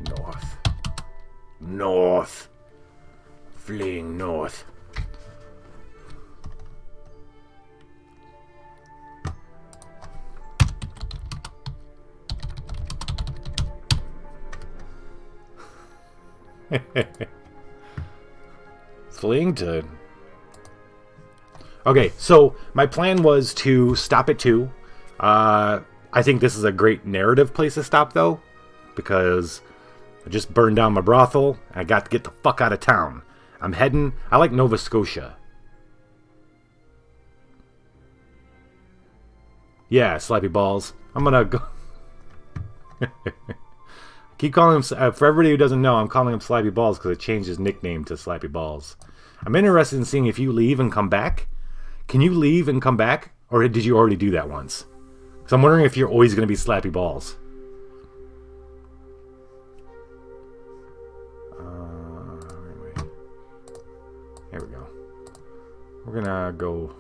north. North. Fleeing north. Fleeing to... Okay, so my plan was to stop at 2. I think this is a great narrative place to stop, though, because I just burned down my brothel. I got to get the fuck out of town. I'm heading... I like Nova Scotia. Yeah, Slappy Balls. I'm gonna go... Keep calling him... for everybody who doesn't know, I'm calling him Slappy Balls because I changed his nickname to Slappy Balls. I'm interested in seeing if you leave and come back. Can you leave and come back? Or did you already do that once? Because I'm wondering if you're always going to be Slappy Balls. Anyway. There we go. We're going to go...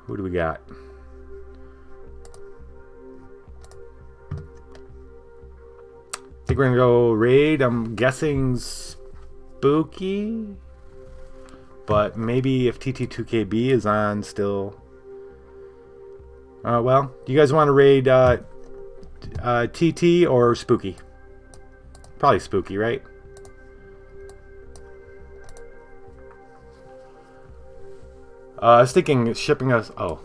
Who do we got? I think we're going to go raid. I'm guessing Spooky. But maybe if TT2KB is on still. Well, do you guys want to raid TT or Spooky? Probably Spooky, right? I was thinking shipping us... Oh.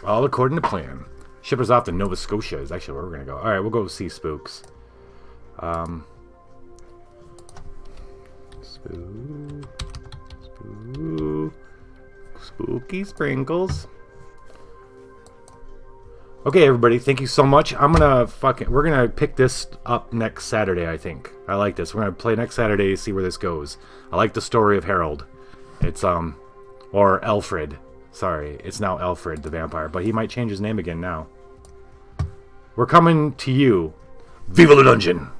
All according to plan. Ship us off to Nova Scotia is actually where we're gonna go. Alright, we'll go see Spooks. Spooky sprinkles. Okay, everybody, thank you so much. We're gonna pick this up next Saturday, I think. I like this. We're gonna play next Saturday, see where this goes. I like the story of Harold. It's, or Alfred. Sorry, it's now Alfred the vampire, but he might change his name again now. We're coming to you. Viva la Dungeon!